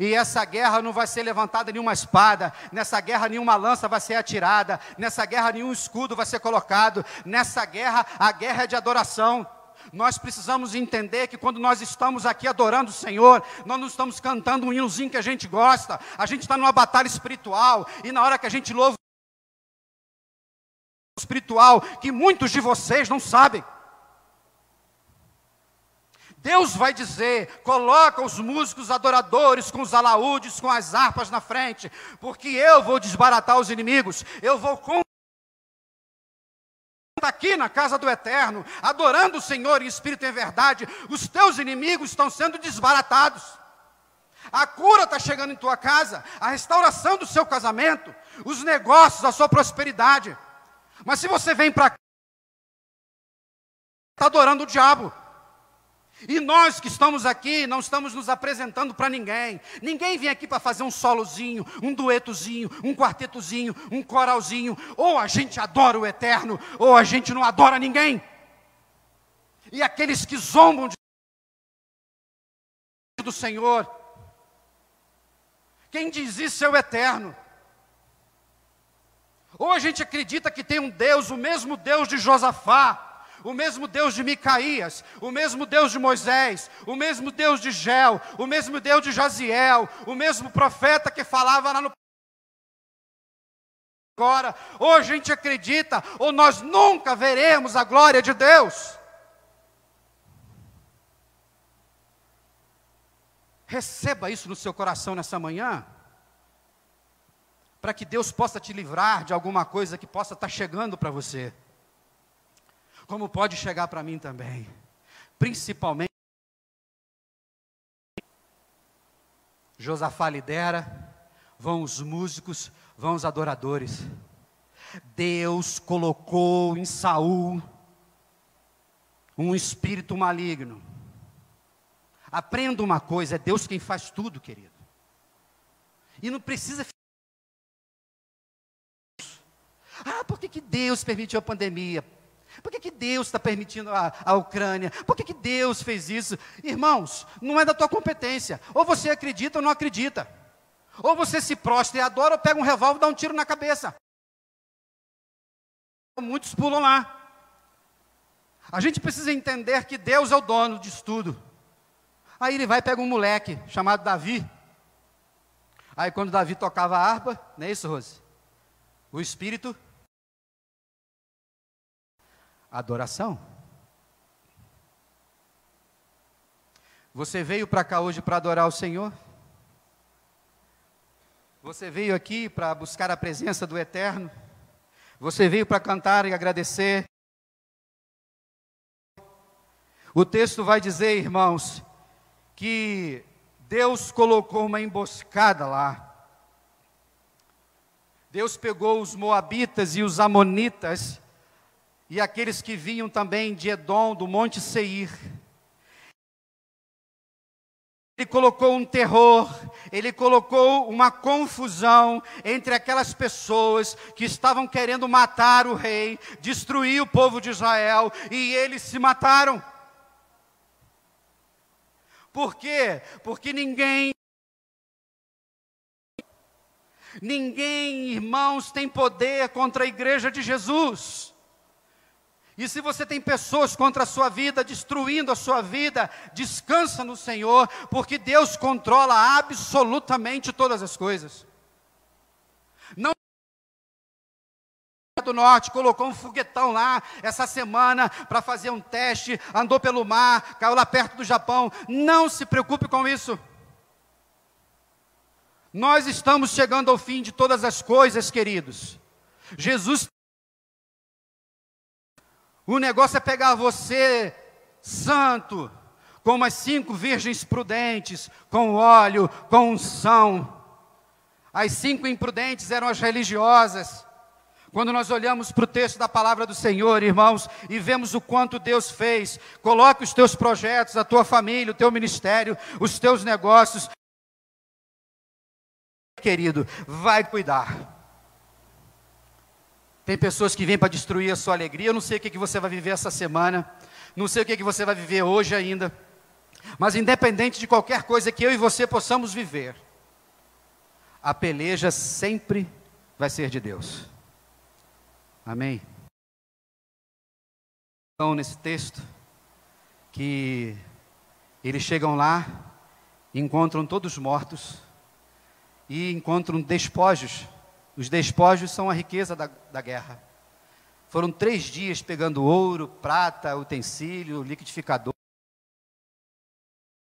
E essa guerra não vai ser levantada nenhuma espada, nessa guerra nenhuma lança vai ser atirada, nessa guerra nenhum escudo vai ser colocado, nessa guerra, a guerra é de adoração. Nós precisamos entender que quando nós estamos aqui adorando o Senhor, nós não estamos cantando um hinozinho que a gente gosta, a gente está numa batalha espiritual, e na hora que a gente louva o espiritual, que muitos de vocês não sabem, Deus vai dizer, coloca os músicos adoradores com os alaúdes, com as harpas na frente, porque eu vou desbaratar os inimigos, eu vou aqui na casa do Eterno, adorando o Senhor em espírito e em verdade, os teus inimigos estão sendo desbaratados. A cura está chegando em tua casa, a restauração do seu casamento, os negócios, a sua prosperidade. Mas se você vem para cá, está adorando o diabo. E nós que estamos aqui, não estamos nos apresentando para ninguém. Ninguém vem aqui para fazer um solozinho, um duetozinho, um quartetozinho, um coralzinho. Ou a gente adora o Eterno, ou a gente não adora ninguém. E aqueles que zombam do Senhor, quem diz isso é o Eterno. Ou a gente acredita que tem um Deus, o mesmo Deus de Josafá, o mesmo Deus de Micaías, o mesmo Deus de Moisés, o mesmo Deus de Gel, o mesmo Deus de Jaziel, o mesmo profeta que falava lá no agora, ou a gente acredita, ou nós nunca veremos a glória de Deus. Receba isso no seu coração nessa manhã, para que Deus possa te livrar de alguma coisa que possa estar chegando para você, como pode chegar para mim também, principalmente. Josafá lidera, vão os músicos, vão os adoradores. Deus colocou em Saul um espírito maligno. Aprenda uma coisa, é Deus quem faz tudo, querido. E não precisa por que Deus permitiu a pandemia? Por que Deus está permitindo a Ucrânia? Por que Deus fez isso? Irmãos, não é da tua competência. Ou você acredita ou não acredita. Ou você se prostra e adora, ou pega um revólver e dá um tiro na cabeça. Muitos pulam lá. A gente precisa entender que Deus é o dono disso tudo. Aí ele vai e pega um moleque chamado Davi. Aí quando Davi tocava a harpa, não é isso, Rose? O Espírito, adoração. Você veio para cá hoje para adorar o Senhor? Você veio aqui para buscar a presença do Eterno? Você veio para cantar e agradecer? O texto vai dizer, irmãos, que Deus colocou uma emboscada lá. Deus pegou os moabitas e os amonitas, e aqueles que vinham também de Edom, do Monte Seir. Ele colocou um terror, ele colocou uma confusão entre aquelas pessoas que estavam querendo matar o rei, destruir o povo de Israel, e eles se mataram. Por quê? Porque ninguém, irmãos, tem poder contra a igreja de Jesus. E se você tem pessoas contra a sua vida, destruindo a sua vida, descansa no Senhor, porque Deus controla absolutamente todas as coisas. Não do Norte colocou um foguetão lá essa semana para fazer um teste, andou pelo mar, caiu lá perto do Japão. Não se preocupe com isso. Nós estamos chegando ao fim de todas as coisas, queridos. Jesus, o negócio é pegar você, santo, como as 5 virgens prudentes, com óleo, com unção. As 5 imprudentes eram as religiosas. Quando nós olhamos para o texto da palavra do Senhor, irmãos, e vemos o quanto Deus fez, coloque os teus projetos, a tua família, o teu ministério, os teus negócios. Querido, vai cuidar. Tem pessoas que vêm para destruir a sua alegria. Eu não sei o que você vai viver essa semana, não sei o que você vai viver hoje ainda, mas independente de qualquer coisa que eu e você possamos viver, a peleja sempre vai ser de Deus. Amém? Então, nesse texto, que eles chegam lá, encontram todos mortos, e encontram despojos. Os despojos são a riqueza da guerra. Foram 3 dias pegando ouro, prata, utensílio, liquidificador,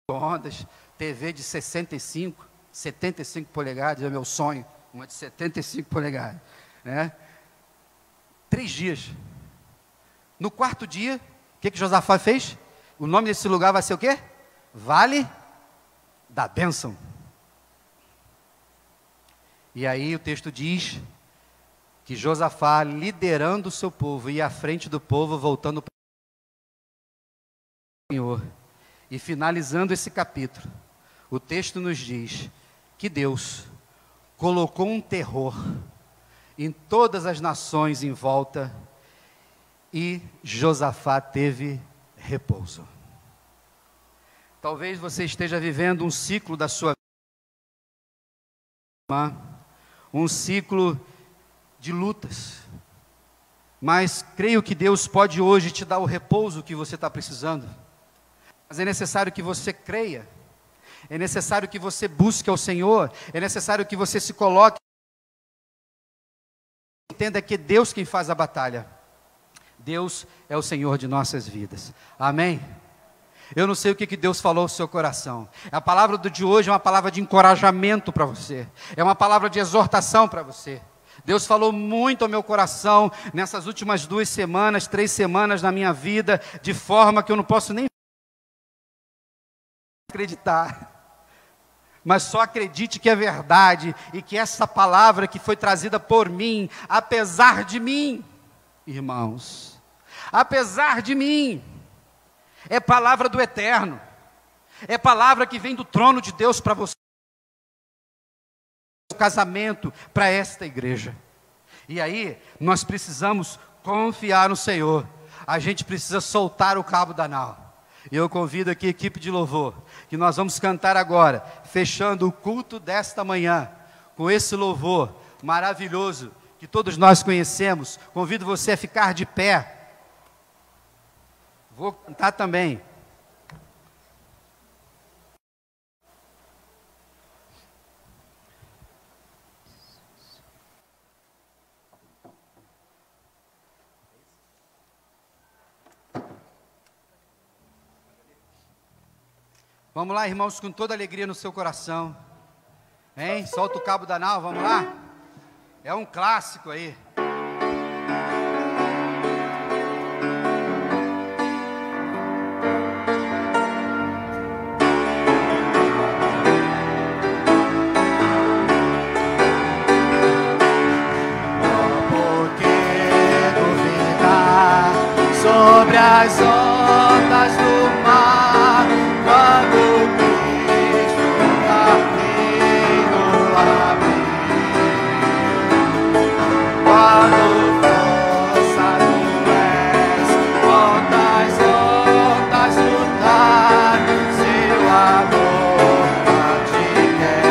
ondas, TV de 75 polegadas, é meu sonho, uma de 75 polegadas, né? 3 dias. No 4º dia, o que Josafá fez? O nome desse lugar vai ser o quê? Vale da Bênção. E aí o texto diz que Josafá, liderando o seu povo, ia à frente do povo, voltando para o Senhor. E finalizando esse capítulo, o texto nos diz que Deus colocou um terror em todas as nações em volta, e Josafá teve repouso. Talvez você esteja vivendo um ciclo da sua vida, um ciclo de lutas, Mas creio que Deus pode hoje te dar o repouso que você está precisando. Mas é necessário que você creia. É necessário que você busque ao Senhor. É necessário que você se coloque. Entenda que é Deus quem faz a batalha. Deus é o Senhor de nossas vidas. Amém? Eu não sei o que Deus falou ao seu coração. A palavra de hoje é uma palavra de encorajamento para você. É uma palavra de exortação para você. Deus falou muito ao meu coração nessas últimas 2 semanas, 3 semanas na minha vida, de forma que eu não posso nem acreditar. Mas só acredite que é verdade e que essa palavra que foi trazida por mim, apesar de mim, irmãos, apesar de mim, é palavra do eterno, é palavra que vem do trono de Deus para você. Casamento para esta igreja. E aí nós precisamos confiar no Senhor. A gente precisa soltar o cabo da nau. E eu convido aqui a equipe de louvor, que nós vamos cantar agora, fechando o culto desta manhã, com esse louvor maravilhoso, que todos nós conhecemos. Convido você a ficar de pé. Vou cantar também. Vamos lá, irmãos, com toda alegria no seu coração. Hein? Solta o cabo da nau, vamos lá? É um clássico aí. Sobre as ondas do mar, quando Cristo carneiro abrir, quando força do és, quantas ondas lutar, seu amor te quer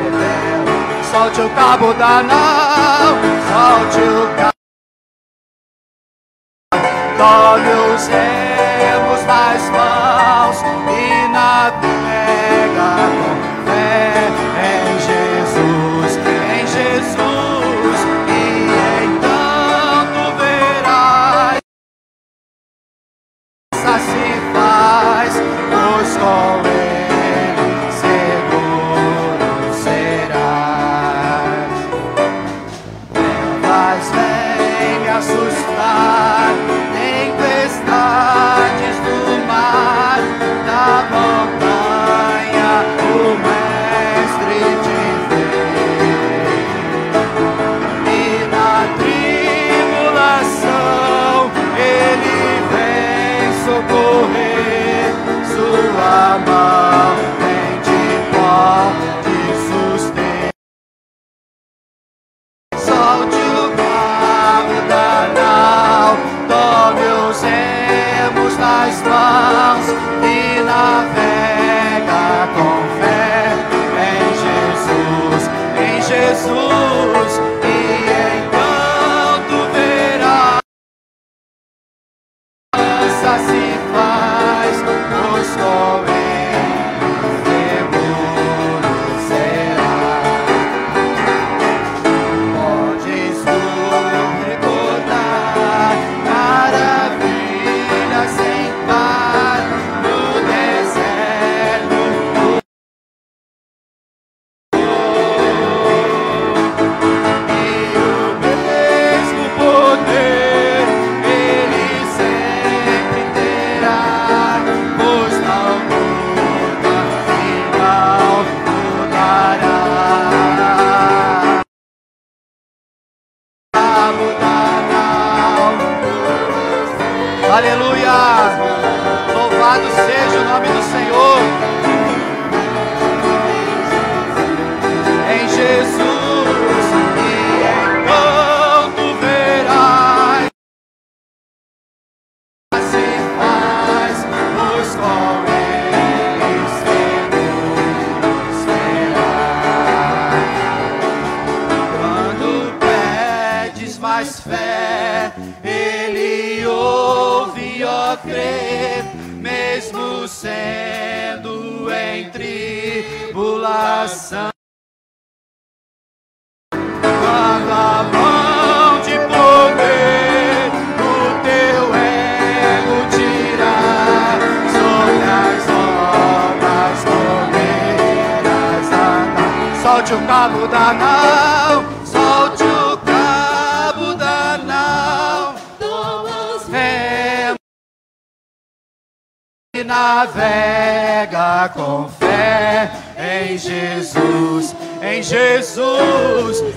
revelar. Solte o cabo da nau, solte o cabo. Tome os remos nas mãos e navega com fé em Jesus, e então tu verás, se faz, pois com Ele seguro serás. Mas vem me assustar, tempestades do mar, da montanha, o Mestre te vê. E na tribulação Ele vem socorrer, sua mão tem de pode suster. Solte o cabo da nau, tome os remos nas mãos e navega com fé em Jesus, e então tu verás, se faz, pois com Ele seguro será. Podes tu recordar maravilhas sem par no deserto, e o mesmo poder Ele sempre terá, pois não muda e não mudará. Aleluia! Louvado seja o nome do Senhor. Em Jesus, e então tu verás, se faz, pois com Ele seguro será. Quando pedes mais fé, ouve, ó crer, mesmo sendo em tribulação. Quando a mão de poder o teu ego tirar, sobre as rodas poderás andar. Solte o cabo da nau, solte o cabo da nau, e navega com fé em Jesus,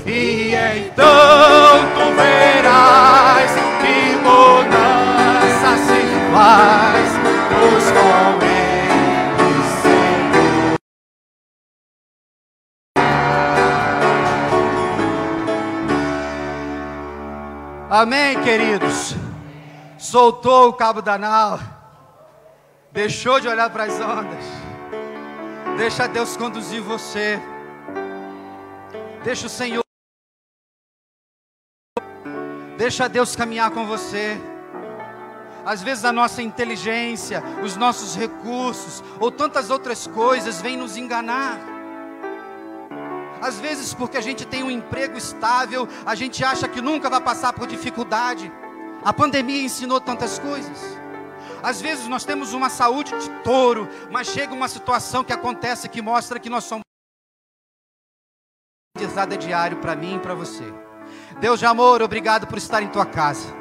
e então tu verás que bonança se faz, pois com ele Senhor. Amém, queridos? Soltou o cabo da nau, deixou de olhar para as ondas, deixa Deus conduzir você, deixa o Senhor, deixa Deus caminhar com você. Às vezes a nossa inteligência, os nossos recursos, ou tantas outras coisas vêm nos enganar. Às vezes porque a gente tem um emprego estável, a gente acha que nunca vai passar por dificuldade. A pandemia ensinou tantas coisas. Às vezes nós temos uma saúde de touro, mas chega uma situação que acontece que mostra que nós somos diário para mim e para você. Deus de amor, obrigado por estar em tua casa.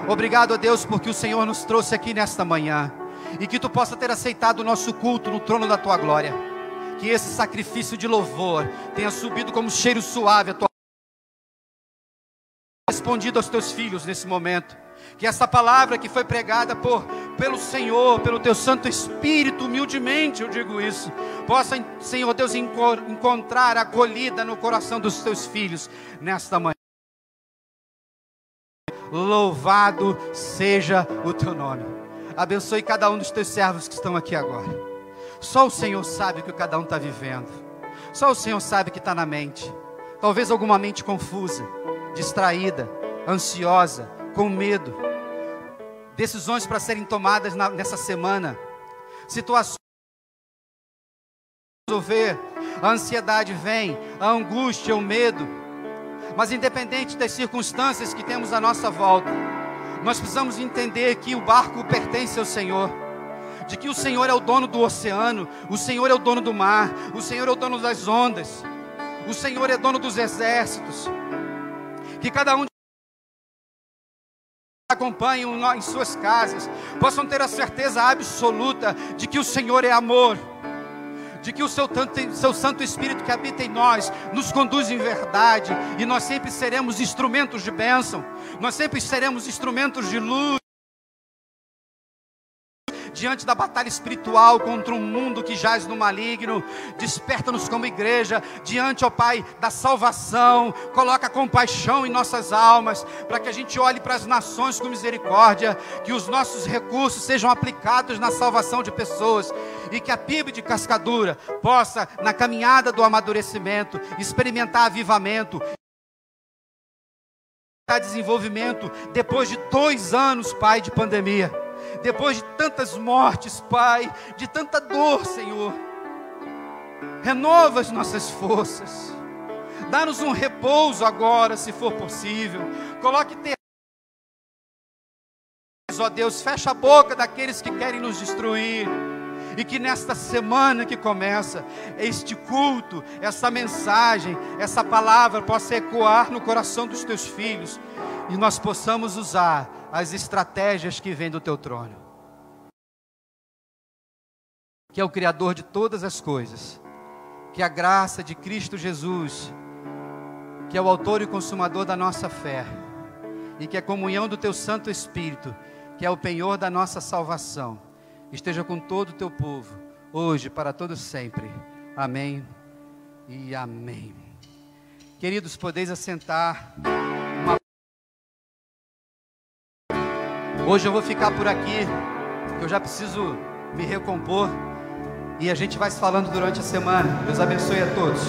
Obrigado a Deus porque o Senhor nos trouxe aqui nesta manhã, e que tu possa ter aceitado o nosso culto no trono da tua glória. Que esse sacrifício de louvor tenha subido como cheiro suave a tua respondido aos teus filhos nesse momento. Que essa palavra que foi pregada pelo Senhor, pelo teu Santo Espírito, humildemente eu digo isso, possa, Senhor Deus, encontrar acolhida no coração dos teus filhos nesta manhã. Louvado seja o teu nome. Abençoe cada um dos teus servos que estão aqui agora. Só o Senhor sabe o que cada um está vivendo. Só o Senhor sabe o que está na mente. Talvez alguma mente confusa, distraída, ansiosa, com medo. Decisões para serem tomadas nessa semana. Situações para resolver. A ansiedade vem, a angústia, o medo. Mas independente das circunstâncias que temos à nossa volta, nós precisamos entender que o barco pertence ao Senhor. De que o Senhor é o dono do oceano, o Senhor é o dono do mar, o Senhor é o dono das ondas, o Senhor é dono dos exércitos. Que cada um acompanhe em suas casas possam ter a certeza absoluta de que o Senhor é amor, de que o seu Santo Espírito que habita em nós nos conduz em verdade, e nós sempre seremos instrumentos de bênção, nós sempre seremos instrumentos de luz diante da batalha espiritual contra um mundo que jaz no maligno. Desperta-nos como igreja diante, ó Pai, da salvação. Coloca compaixão em nossas almas, para que a gente olhe para as nações com misericórdia, que os nossos recursos sejam aplicados na salvação de pessoas, e que a PIB de Cascadura possa, na caminhada do amadurecimento, experimentar avivamento, desenvolvimento, depois de 2 anos, Pai, de pandemia. Depois de tantas mortes, Pai, de tanta dor, Senhor, renova as nossas forças, dá-nos um repouso agora, se for possível. Coloque ó Deus, fecha a boca daqueles que querem nos destruir, e que nesta semana que começa, este culto, essa mensagem, essa palavra possa ecoar no coração dos teus filhos, e nós possamos usar as estratégias que vêm do teu trono, que é o Criador de todas as coisas, que a graça de Cristo Jesus, que é o autor e consumador da nossa fé, e que a comunhão do teu Santo Espírito, que é o penhor da nossa salvação, esteja com todo o teu povo, hoje, para todo sempre. Amém e amém. Queridos, podeis assentar. Hoje eu vou ficar por aqui, porque eu já preciso me recompor, e a gente vai se falando durante a semana. Deus abençoe a todos.